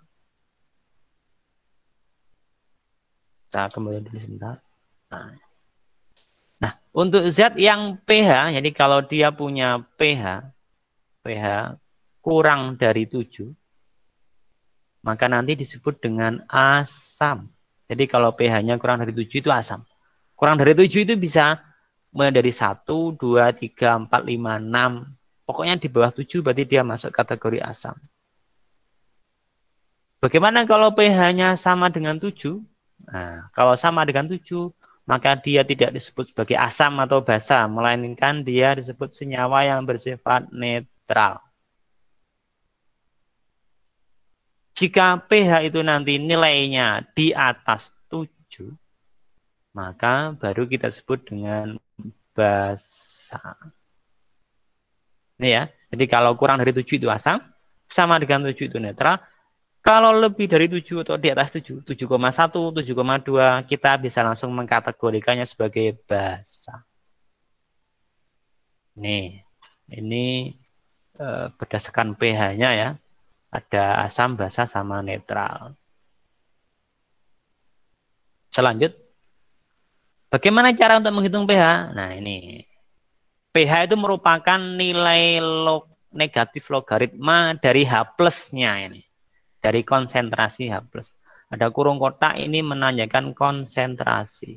Saya kembali dulu sebentar. Nah, untuk zat yang pH, jadi kalau dia punya pH kurang dari 7, maka nanti disebut dengan asam. Jadi kalau pH-nya kurang dari 7 itu asam. Kurang dari 7 itu bisa mulai dari 1, 2, 3, 4, 5, 6. Pokoknya di bawah 7 berarti dia masuk kategori asam. Bagaimana kalau pH-nya sama dengan 7? Nah, kalau sama dengan 7, maka dia tidak disebut sebagai asam atau basa, melainkan dia disebut senyawa yang bersifat netral. Jika pH itu nanti nilainya di atas 7, maka baru kita sebut dengan basa. Ini ya, jadi kalau kurang dari 7 itu asam, sama dengan 7 itu netral. Kalau lebih dari 7 atau di atas 7, 7,1, 7,2, kita bisa langsung mengkategorikannya sebagai basa. Nih, ini berdasarkan pH-nya ya. Ada asam, basa, sama netral. Selanjut, bagaimana cara untuk menghitung pH? Nah, ini. pH itu merupakan nilai negatif logaritma dari H plus-nya ini. Dari konsentrasi H plus. Ada kurung kotak ini menandakan konsentrasi.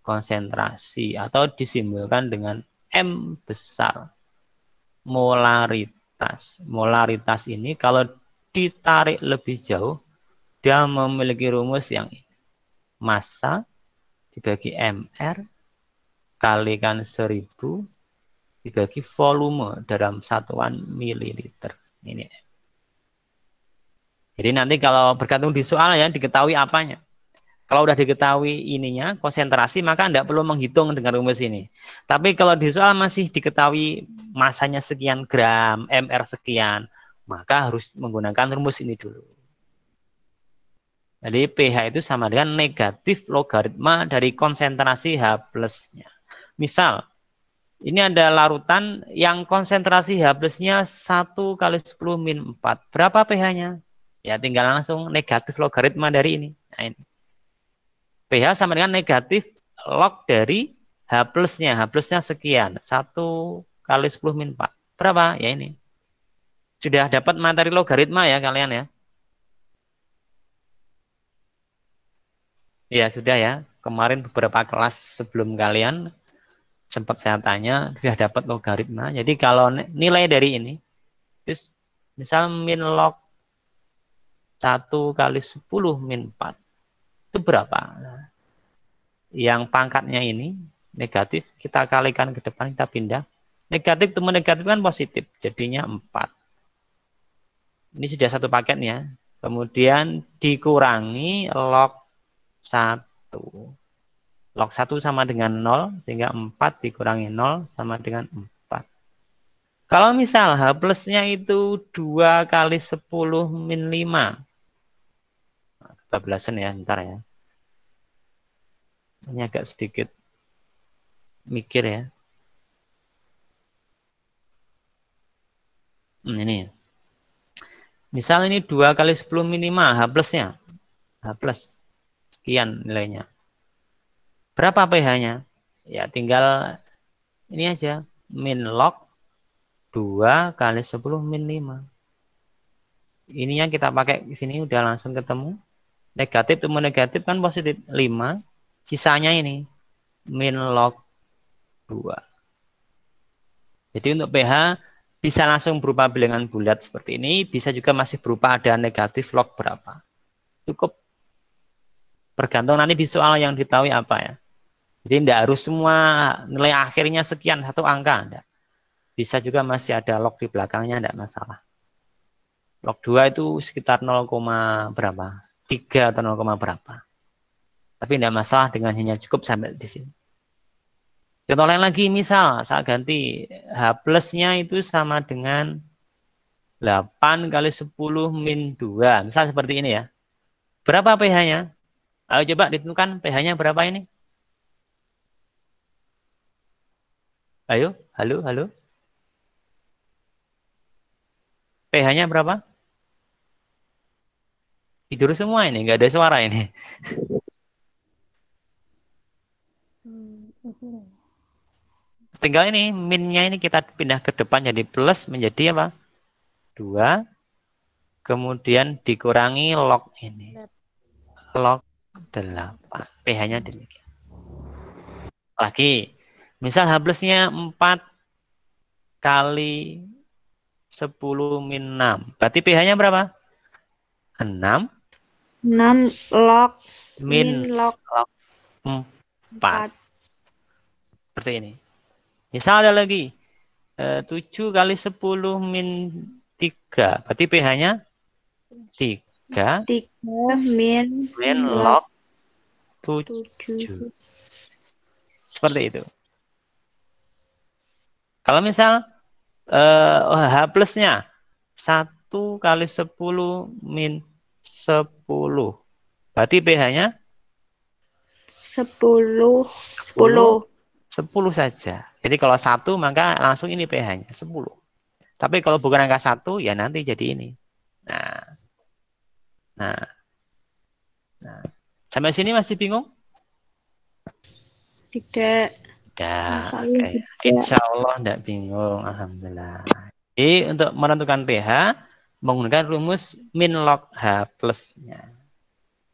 Konsentrasi atau disimbolkan dengan M besar. Molaritas. Molaritas ini kalau ditarik lebih jauh, dia memiliki rumus yang ini. Massa dibagi MR kalikan 1000 dibagi volume dalam satuan mililiter. Ini. Jadi nanti kalau bergantung di soal ya, diketahui apanya. Kalau udah diketahui ininya, konsentrasi, maka tidak perlu menghitung dengan rumus ini. Tapi kalau di soal masih diketahui masanya sekian gram, MR sekian, maka harus menggunakan rumus ini dulu. Jadi pH itu sama dengan negatif logaritma dari konsentrasi H plus-nya. Misal, ini ada larutan yang konsentrasi H plus-nya 1 kali 10 min 4. Berapa pH-nya? Ya tinggal langsung negatif logaritma dari ini. Nah, ini. pH sama dengan negatif log dari H plus-nya. H plus-nya sekian. 1 kali 10 min 4. Berapa? Ya ini. Sudah dapat materi logaritma ya kalian ya? Ya sudah ya. Kemarin beberapa kelas sebelum kalian sempat saya tanya, sudah dapat logaritma. Jadi kalau nilai dari ini, terus misal min log 1 kali 10 min 4. Itu berapa? Nah, yang pangkatnya ini negatif, kita kalikan ke depan, kita pindah. Negatif temu negatif kan positif, jadinya 4. Ini sudah satu paketnya. Kemudian dikurangi log 1. Log 1 sama dengan 0, sehingga 4 dikurangi 0 sama dengan 4. Kalau misal H plusnya itu 2 kali 10 min 5. Kebablasan ya, ntar ya. Ini agak sedikit mikir ya. Ini. Misal ini 2 kali 10 min 5, H plusnya. H plus. Sekian nilainya. Berapa pH-nya? Ya tinggal ini aja. Min log 2 kali 10 min 5. Ini yang kita pakai di sini udah langsung ketemu. Negatif temu negatif kan positif 5. Sisanya ini min log 2. Jadi untuk pH bisa langsung berupa bilangan bulat seperti ini, bisa juga masih berupa ada negatif log berapa. Cukup bergantung nanti di soal yang ditahui apa ya. Jadi tidak harus semua nilai akhirnya sekian satu angka, enggak. Bisa juga masih ada log di belakangnya, enggak masalah. Log 2 itu sekitar 0, berapa? 3 atau 0, berapa. Tapi tidak masalah dengan hanya cukup sampai di sini. Contoh lain lagi, misal saya ganti H plusnya itu sama dengan 8 kali 10 min 2. Misal seperti ini ya. Berapa pH-nya? Ayo coba ditentukan pH-nya berapa ini? Ayo, halo. pH-nya berapa? Tidur semua ini, nggak ada suara ini. Tinggal ini, minnya ini kita pindah ke depan jadi plus menjadi apa? 2. Kemudian dikurangi log ini. Log 8. pH-nya demikian. Lagi, misal H plusnya 4 kali 10 min 6. Berarti pH-nya berapa? 6 log min log 4. Seperti ini. Misal ada lagi 7 kali 10 min 3. Berarti pH-nya 3 min log 7. Seperti itu. Kalau misal H plusnya 1 kali 10 min 10. Berarti pH-nya 10 saja. Jadi kalau 1 maka langsung ini pH-nya 10. Tapi kalau bukan angka 1 ya nanti jadi ini. Nah. Sampai sini masih bingung? Tidak. Okay. Insya Allah tidak bingung. Alhamdulillah. Jadi untuk menentukan pH menggunakan rumus min log H plusnya.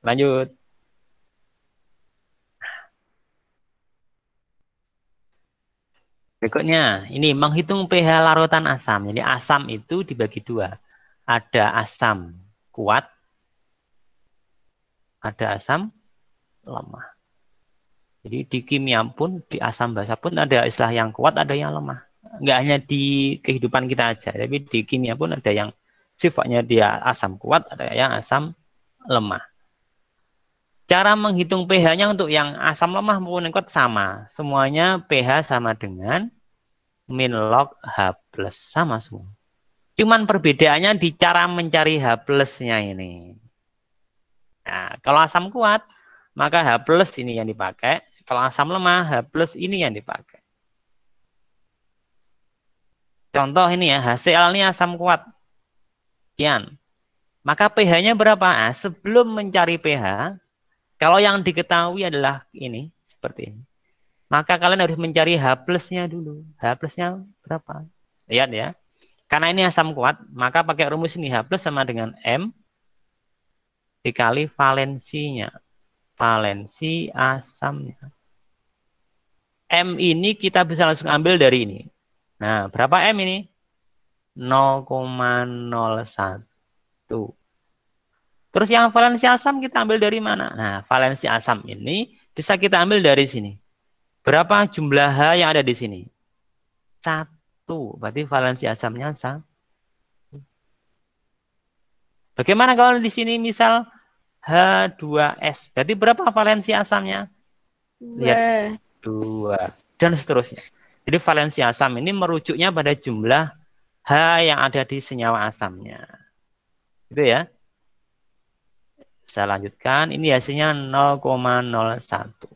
Lanjut. Berikutnya, ini menghitung pH larutan asam. Jadi asam itu dibagi 2. Ada asam kuat, ada asam lemah. Jadi di kimia pun, di asam basa pun ada istilah yang kuat, ada yang lemah. Enggak hanya di kehidupan kita aja, tapi di kimia pun ada yang sifatnya dia asam kuat, ada yang asam lemah. Cara menghitung pH-nya untuk yang asam lemah maupun yang kuat sama. Semuanya pH sama dengan min log H plus. Sama semua. Cuman perbedaannya di cara mencari H plusnya ini. Nah, kalau asam kuat, maka H plus ini yang dipakai. Kalau asam lemah, H plus ini yang dipakai. Contoh ini ya, HCl ini asam kuat. Sekian. Maka pH-nya berapa? Nah, sebelum mencari pH, kalau yang diketahui adalah ini, seperti ini. Maka kalian harus mencari H plusnya dulu. H plusnya berapa? Lihat ya. Karena ini asam kuat, maka pakai rumus ini H plus sama dengan M dikali valensinya. Valensi asamnya. M ini kita bisa langsung ambil dari ini. Nah, berapa M ini? 0,01. Terus yang valensi asam kita ambil dari mana? Nah, valensi asam ini bisa kita ambil dari sini. Berapa jumlah H yang ada di sini? 1. Berarti valensi asamnya 1. Bagaimana kalau di sini misal H2S? Berarti berapa valensi asamnya? Lihat. 2. Dan seterusnya. Jadi valensi asam ini merujuknya pada jumlah H yang ada di senyawa asamnya. Gitu ya. Saya lanjutkan. Ini hasilnya 0,01.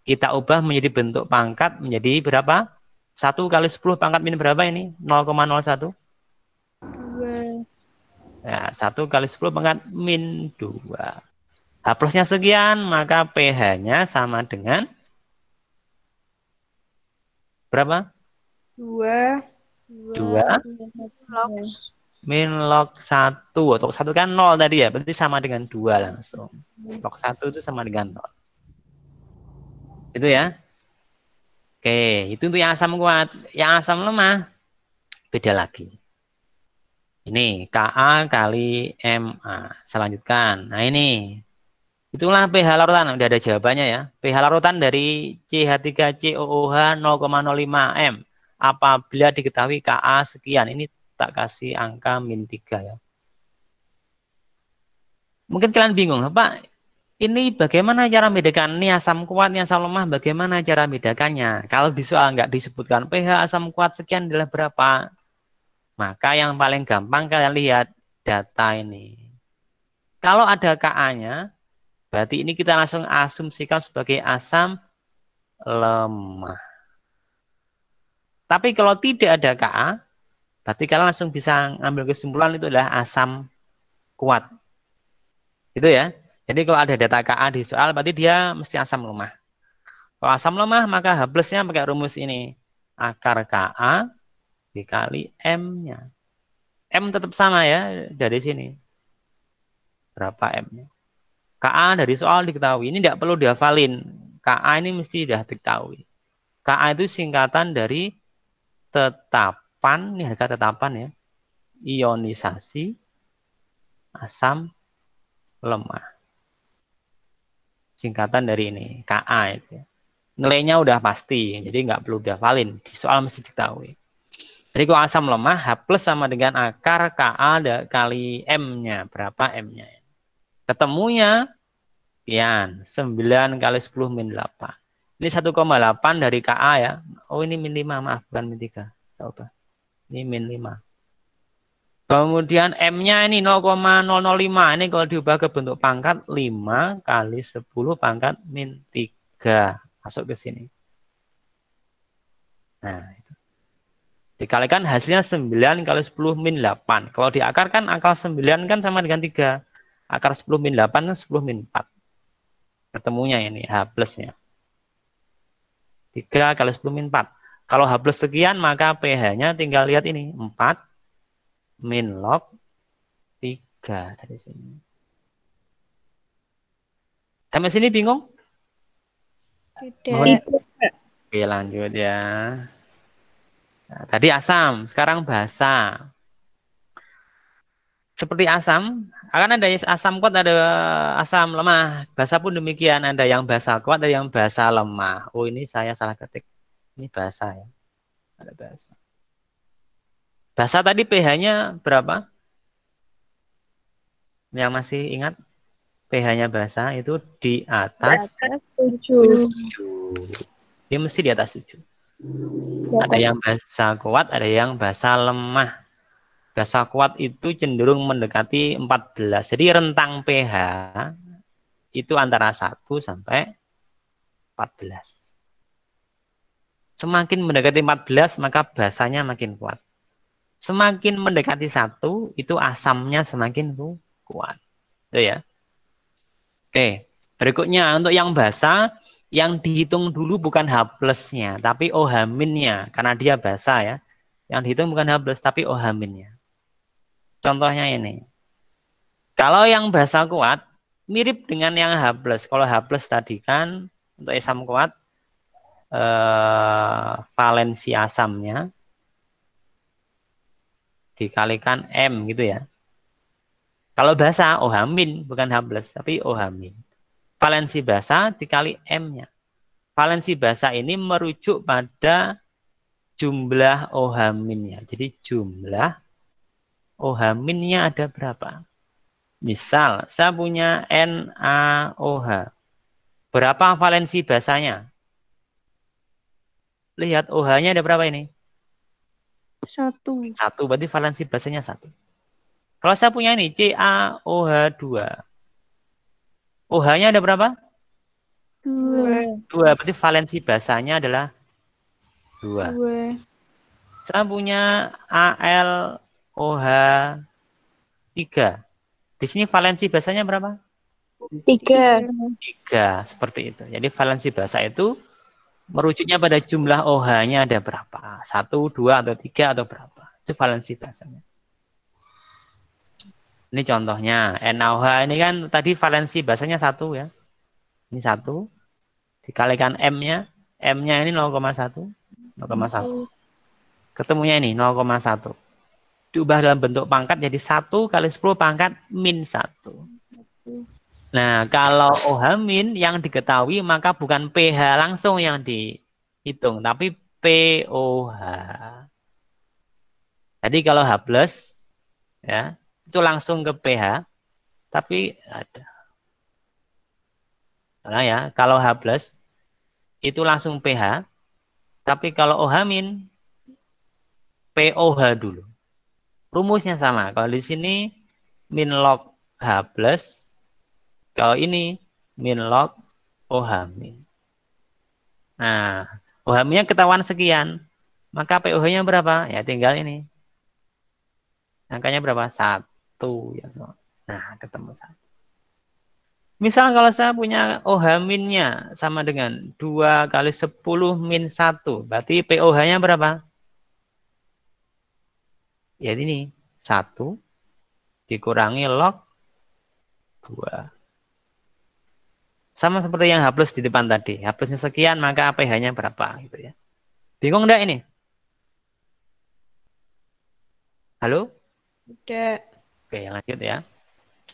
Kita ubah menjadi bentuk pangkat menjadi berapa? 1 kali 10 pangkat min berapa ini? 0,01. 2. Ya, 1 kali 10 pangkat min 2. H plusnya sekian, maka pH-nya sama dengan berapa? 2. Min log 1. Log 1 kan 0 tadi ya, berarti sama dengan 2 langsung. Log 1 itu sama dengan 0. Itu ya. Oke, itu untuk yang asam kuat. Yang asam lemah, beda lagi. Ini Ka kali Ma. Selanjutkan. Nah ini. Itulah pH larutan. Udah ada jawabannya ya. pH larutan dari CH3COOH 0,05 M. Apabila diketahui Ka sekian. Ini tak kasih angka min 3 ya. Mungkin kalian bingung. Pak, ini bagaimana cara membedakan? Ini asam kuat, ini asam lemah. Bagaimana cara membedakannya? Kalau di soal nggak disebutkan pH asam kuat sekian adalah berapa. Maka yang paling gampang kalian lihat data ini. Kalau ada Ka-nya, berarti ini kita langsung asumsikan sebagai asam lemah. Tapi kalau tidak ada Ka, berarti kalian langsung bisa ambil kesimpulan itu adalah asam kuat. Gitu ya. Jadi kalau ada data Ka di soal, berarti dia mesti asam lemah. Kalau asam lemah, maka H plusnya pakai rumus ini. Akar Ka dikali M-nya. M tetap sama ya dari sini. Berapa M-nya? Ka dari soal diketahui. Ini tidak perlu dihafalin. Ka ini mesti sudah diketahui. Ka itu singkatan dari tetapan, ini harga tetapan ya. Ionisasi asam lemah. Singkatan dari ini, Ka itu. Nilainya udah pasti, jadi nggak perlu dihafalin. Di soal mesti diketahui. Jadi kalau asam lemah, H plus sama dengan akar Ka kali M-nya. Berapa M-nya? Ketemunya, sekian. 9 kali 10 min 8. Ini 1,8 dari Ka ya. Oh ini min 5, maaf. Bukan min 3. Coba. Ini min 5. Kemudian M-nya ini 0,005. Ini kalau diubah ke bentuk pangkat, 5 kali 10 pangkat min 3. Masuk ke sini. Nah, itu. Dikalikan hasilnya 9 kali 10 min 8. Kalau diakar kan akar 9 kan sama dengan 3. Akar 10 min 8 kan 10 min 4. Ketemunya ini H plusnya. 3 kali 10 min 4. Kalau H plus sekian maka pH-nya tinggal lihat ini. 4 min log 3 dari sini. Sampai sini bingung? Tidak. Oke lanjut ya. Nah, tadi asam, sekarang basa. Seperti asam, akan ada asam kuat, ada asam lemah. Basa pun demikian, ada yang basa kuat, ada yang basa lemah. Oh ini saya salah ketik. Ini basa ya. Ada basa. Basa tadi pH-nya berapa? Yang masih ingat? pH-nya basa itu di atas 7. Dia mesti di atas 7. Ada yang basa kuat, ada yang basa lemah. Basa kuat itu cenderung mendekati 14. Jadi rentang pH itu antara 1 sampai 14. Semakin mendekati 14, maka basanya makin kuat. Semakin mendekati 1, itu asamnya semakin kuat. Itu ya. Oke, berikutnya untuk yang basa, yang dihitung dulu bukan H plusnya, tapi OH minnya, karena dia basa ya. Yang dihitung bukan H plus, tapi OH minnya. Contohnya ini. Kalau yang basa kuat, mirip dengan yang H plus. Kalau H plus tadi kan, untuk asam kuat, valensi asamnya dikalikan M gitu ya. Kalau basa, OH min, bukan H plus, tapi OH min. Valensi basa dikali M-nya. Valensi basa ini merujuk pada jumlah OH min-nya. Jadi jumlah OH min-nya ada berapa? Misal, saya punya NaOH. Berapa valensi basanya? Lihat OH-nya ada berapa ini? 1. 1, berarti valensi basanya 1. Kalau saya punya ini CaOH2. OH-nya ada berapa? 2. 2, berarti valensi basanya adalah 2. 2. Saya punya AlOH3. Di sini valensi basanya berapa? 3. 3, seperti itu. Jadi valensi basa itu merujuknya pada jumlah OH-nya ada berapa. 1, 2, atau 3, atau berapa. Itu valensi basanya. Ini contohnya, NaOH ini kan tadi valensi basanya 1 ya. Ini 1, dikalikan M-nya. M-nya ini 0,1. 0,1. Ketemunya ini 0,1. Diubah dalam bentuk pangkat jadi 1 kali 10 pangkat min 1. Nah, kalau OH min yang diketahui maka bukan pH langsung yang dihitung, tapi POH. Jadi kalau H+, ya, itu langsung ke pH, tapi ada. Nah ya, kalau H+, itu langsung pH, tapi kalau OH min, POH dulu. Rumusnya sama. Kalau di sini min log H+, kalau ini min log OH min. Nah, OH minnya ketahuan sekian, maka POH-nya berapa? Ya tinggal ini. Angkanya berapa? 1. Ya. Nah, ketemu 1. Misal kalau saya punya OH minnya sama dengan 2 kali 10 min 1. Berarti POH-nya berapa? Ya ini 1 dikurangi log 2. Sama seperti yang H+ di depan tadi. H+-nya sekian, maka pH-nya berapa? Gitu ya. Bingung enggak ini? Halo? Udah. Oke, lanjut ya.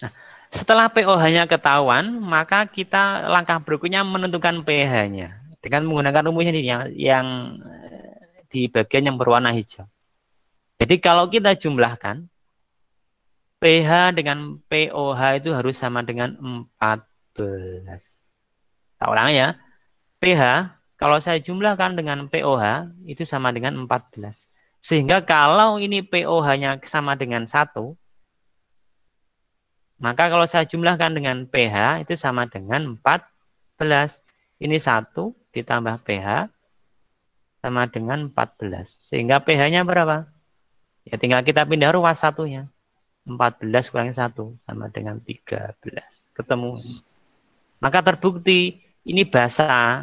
Nah, setelah pOH-nya ketahuan, maka kita langkah berikutnya menentukan pH-nya dengan menggunakan rumusnya ini yang di bagian yang berwarna hijau. Jadi kalau kita jumlahkan, pH dengan pOH itu harus sama dengan 14. Tak ulang ya. pH kalau saya jumlahkan dengan pOH itu sama dengan 14. Sehingga kalau ini pOH-nya sama dengan 1, maka kalau saya jumlahkan dengan pH itu sama dengan 14. Ini 1 ditambah pH sama dengan 14. Sehingga pH-nya berapa? Ya tinggal kita pindah ruas satunya. 14 kurangi 1 sama dengan 13. Ketemu. Maka terbukti ini basa.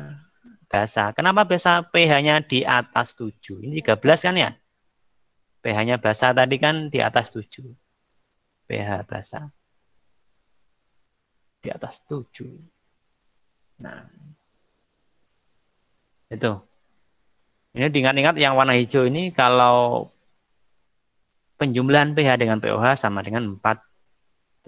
Kenapa basa? pH-nya di atas 7. Ini 13 kan ya? pH-nya basa tadi kan di atas 7. pH basa. Di atas 7. Nah. Itu. Ini diingat-ingat yang warna hijau ini kalau penjumlahan pH dengan pOH sama dengan 14.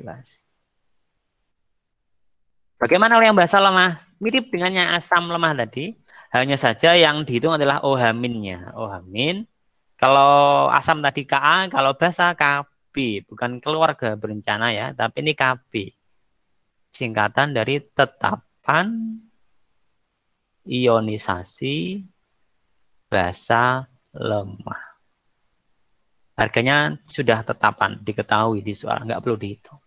Bagaimana kalau yang basa lemah? Mirip dengan yang asam lemah tadi. Hanya saja yang dihitung adalah OH min-nya. OH min. Kalau asam tadi Ka, kalau basa Kb. Bukan keluarga berencana ya, tapi ini Kb. Singkatan dari tetapan ionisasi basa lemah. Harganya sudah tetapan, diketahui di soal, nggak perlu dihitung.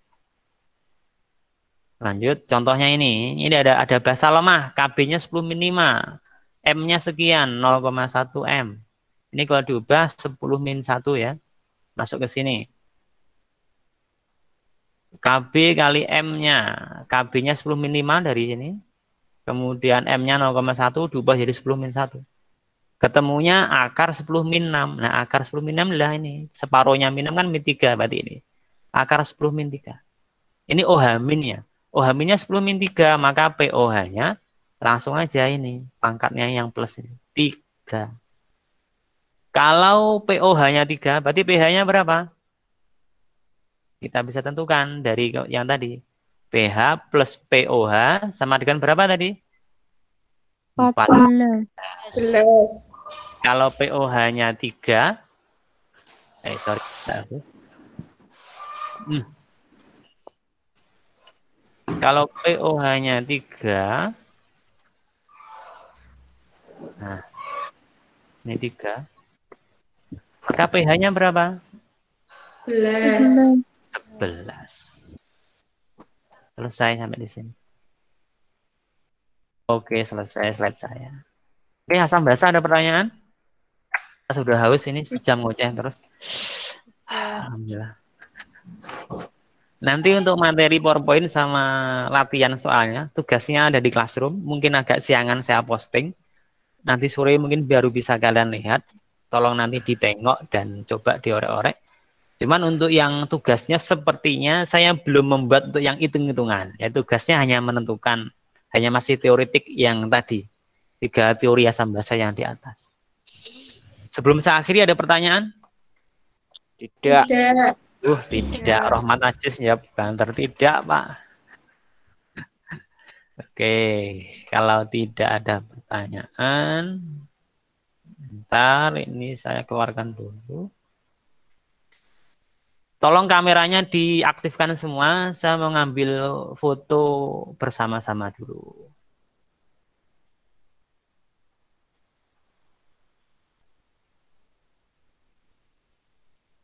Lanjut, contohnya ini. Ini ada basa lemah, Kb-nya 10 min 5. M-nya sekian, 0,1 M. Ini kalau diubah 10 min 1 ya. Masuk ke sini. Kb kali M-nya. Kb-nya 10 min 5 dari sini. Kemudian M-nya 0,1 diubah jadi 10 min 1. Ketemunya akar 10 min 6. Nah, akar 10 min 6 lah ini. Separuhnya min 6 kan min 3 berarti ini. Akar 10 min 3. Ini OH min-nya. OH min-nya 10 min 3, maka POH-nya langsung aja ini. Pangkatnya yang plus ini. 3. Kalau POH-nya 3, berarti pH-nya berapa? Kita bisa tentukan dari yang tadi. pH plus POH sama dengan berapa tadi? 14. Kalau POH-nya 3, Kalau POH-nya 3, nah, ini 3, maka pH-nya berapa? 11. 11. Selesai sampai di sini. Oke, selesai slide saya. Oke, asam basa ada pertanyaan? Kita sudah haus ini sejam ngoceh terus. Alhamdulillah. Nanti untuk materi PowerPoint sama latihan soalnya, tugasnya ada di Classroom. Mungkin agak siangan saya posting. Nanti sore mungkin baru bisa kalian lihat. Tolong nanti ditengok dan coba diorek-orek. Cuman untuk yang tugasnya sepertinya saya belum membuat untuk yang hitung-hitungan. Ya tugasnya hanya menentukan, hanya masih teoretik yang tadi. 3 teori asam basa yang di atas. Sebelum saya akhiri ada pertanyaan? Tidak. Tidak. Tidak. Rohmat Ajis jawab banter tidak, Pak. Oke, kalau tidak ada pertanyaan, bentar ini saya keluarkan dulu. Tolong kameranya diaktifkan semua, saya mau ngambil foto bersama-sama dulu.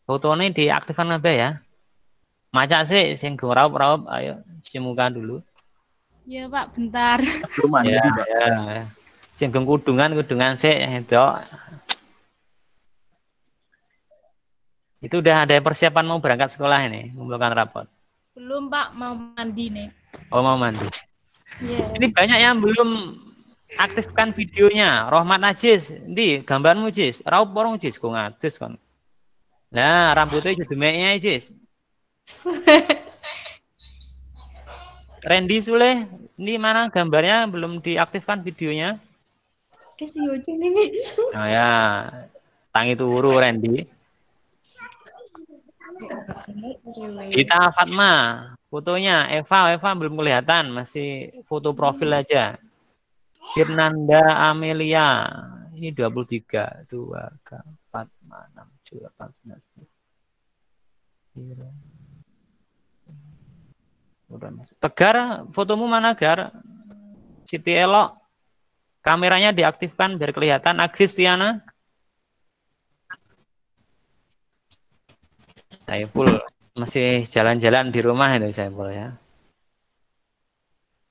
Foto ini diaktifkan apa ya? Macak sih, sing raup-raup, ayo semuka dulu. Ya Pak, bentar. Belum ada. Ya. Sing kudungan sih, itu. Itu udah ada persiapan mau berangkat sekolah ini, mengumpulkan rapot. Belum Pak, mau mandi nih. Oh, mau mandi. Iya. Ini banyak yang belum aktifkan videonya. Rohmat Najis, ndi gambarmu Jis? Raup porong Jis, kok ngadis kan. Nah, rambutnya jadi meknya Jis. Randy Sule, ini mana gambarnya belum diaktifkan videonya? Kasih aja nih. Nah ya, tangi turu Randy. Dita Fatma, fotonya Eva belum kelihatan, masih foto profil aja. Firnanda Amelia, ini 23, 2, 4, 5, 6, 7, 8, 9, 10. Tegar, fotomu mana Gar? Siti Elok, kameranya diaktifkan biar kelihatan. Agristiana. Saiful masih jalan-jalan di rumah itu Saiful ya.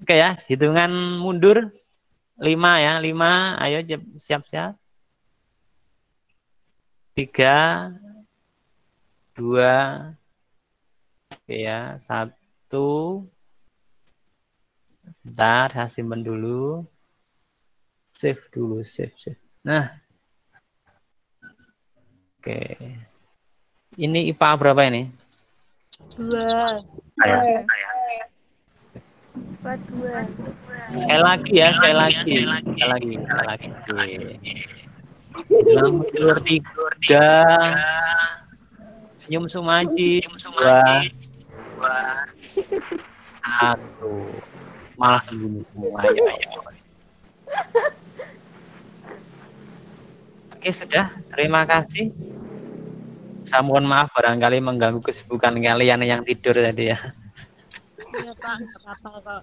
Oke ya, hitungan mundur 5 ya, 5, ayo siap-siap. 3, 2, oke ya, 1. Bentar, saya simpan dulu. Save dulu, save. Nah. Oke. Ini IPA berapa ini? 2. Sekali lagi ya, sekali lagi. Nomor 3. Senyum Sumaji. 2. 1. Malah senyum semua. Ayo. Oke, sudah. Terima kasih. Saya mohon maaf barangkali mengganggu kesibukan kalian yang tidur tadi ya. Iya Pak, nggak apa-apa kok.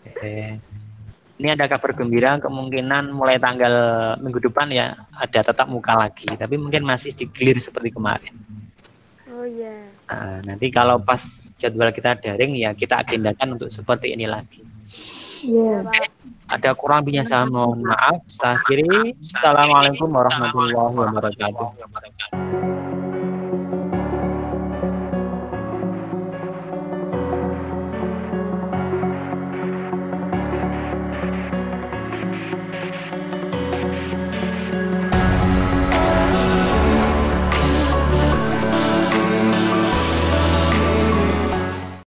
Oke. Ini ada kabar gembira, kemungkinan mulai tanggal minggu depan ya ada tatap muka lagi, tapi mungkin masih digilir seperti kemarin. Oh iya. Nah, nanti kalau pas jadwal kita daring ya kita agendakan untuk seperti ini lagi. Iya. Ada kurang lebihnya saya mohon maaf. Saya akhiri. Assalamualaikum warahmatullahi wabarakatuh.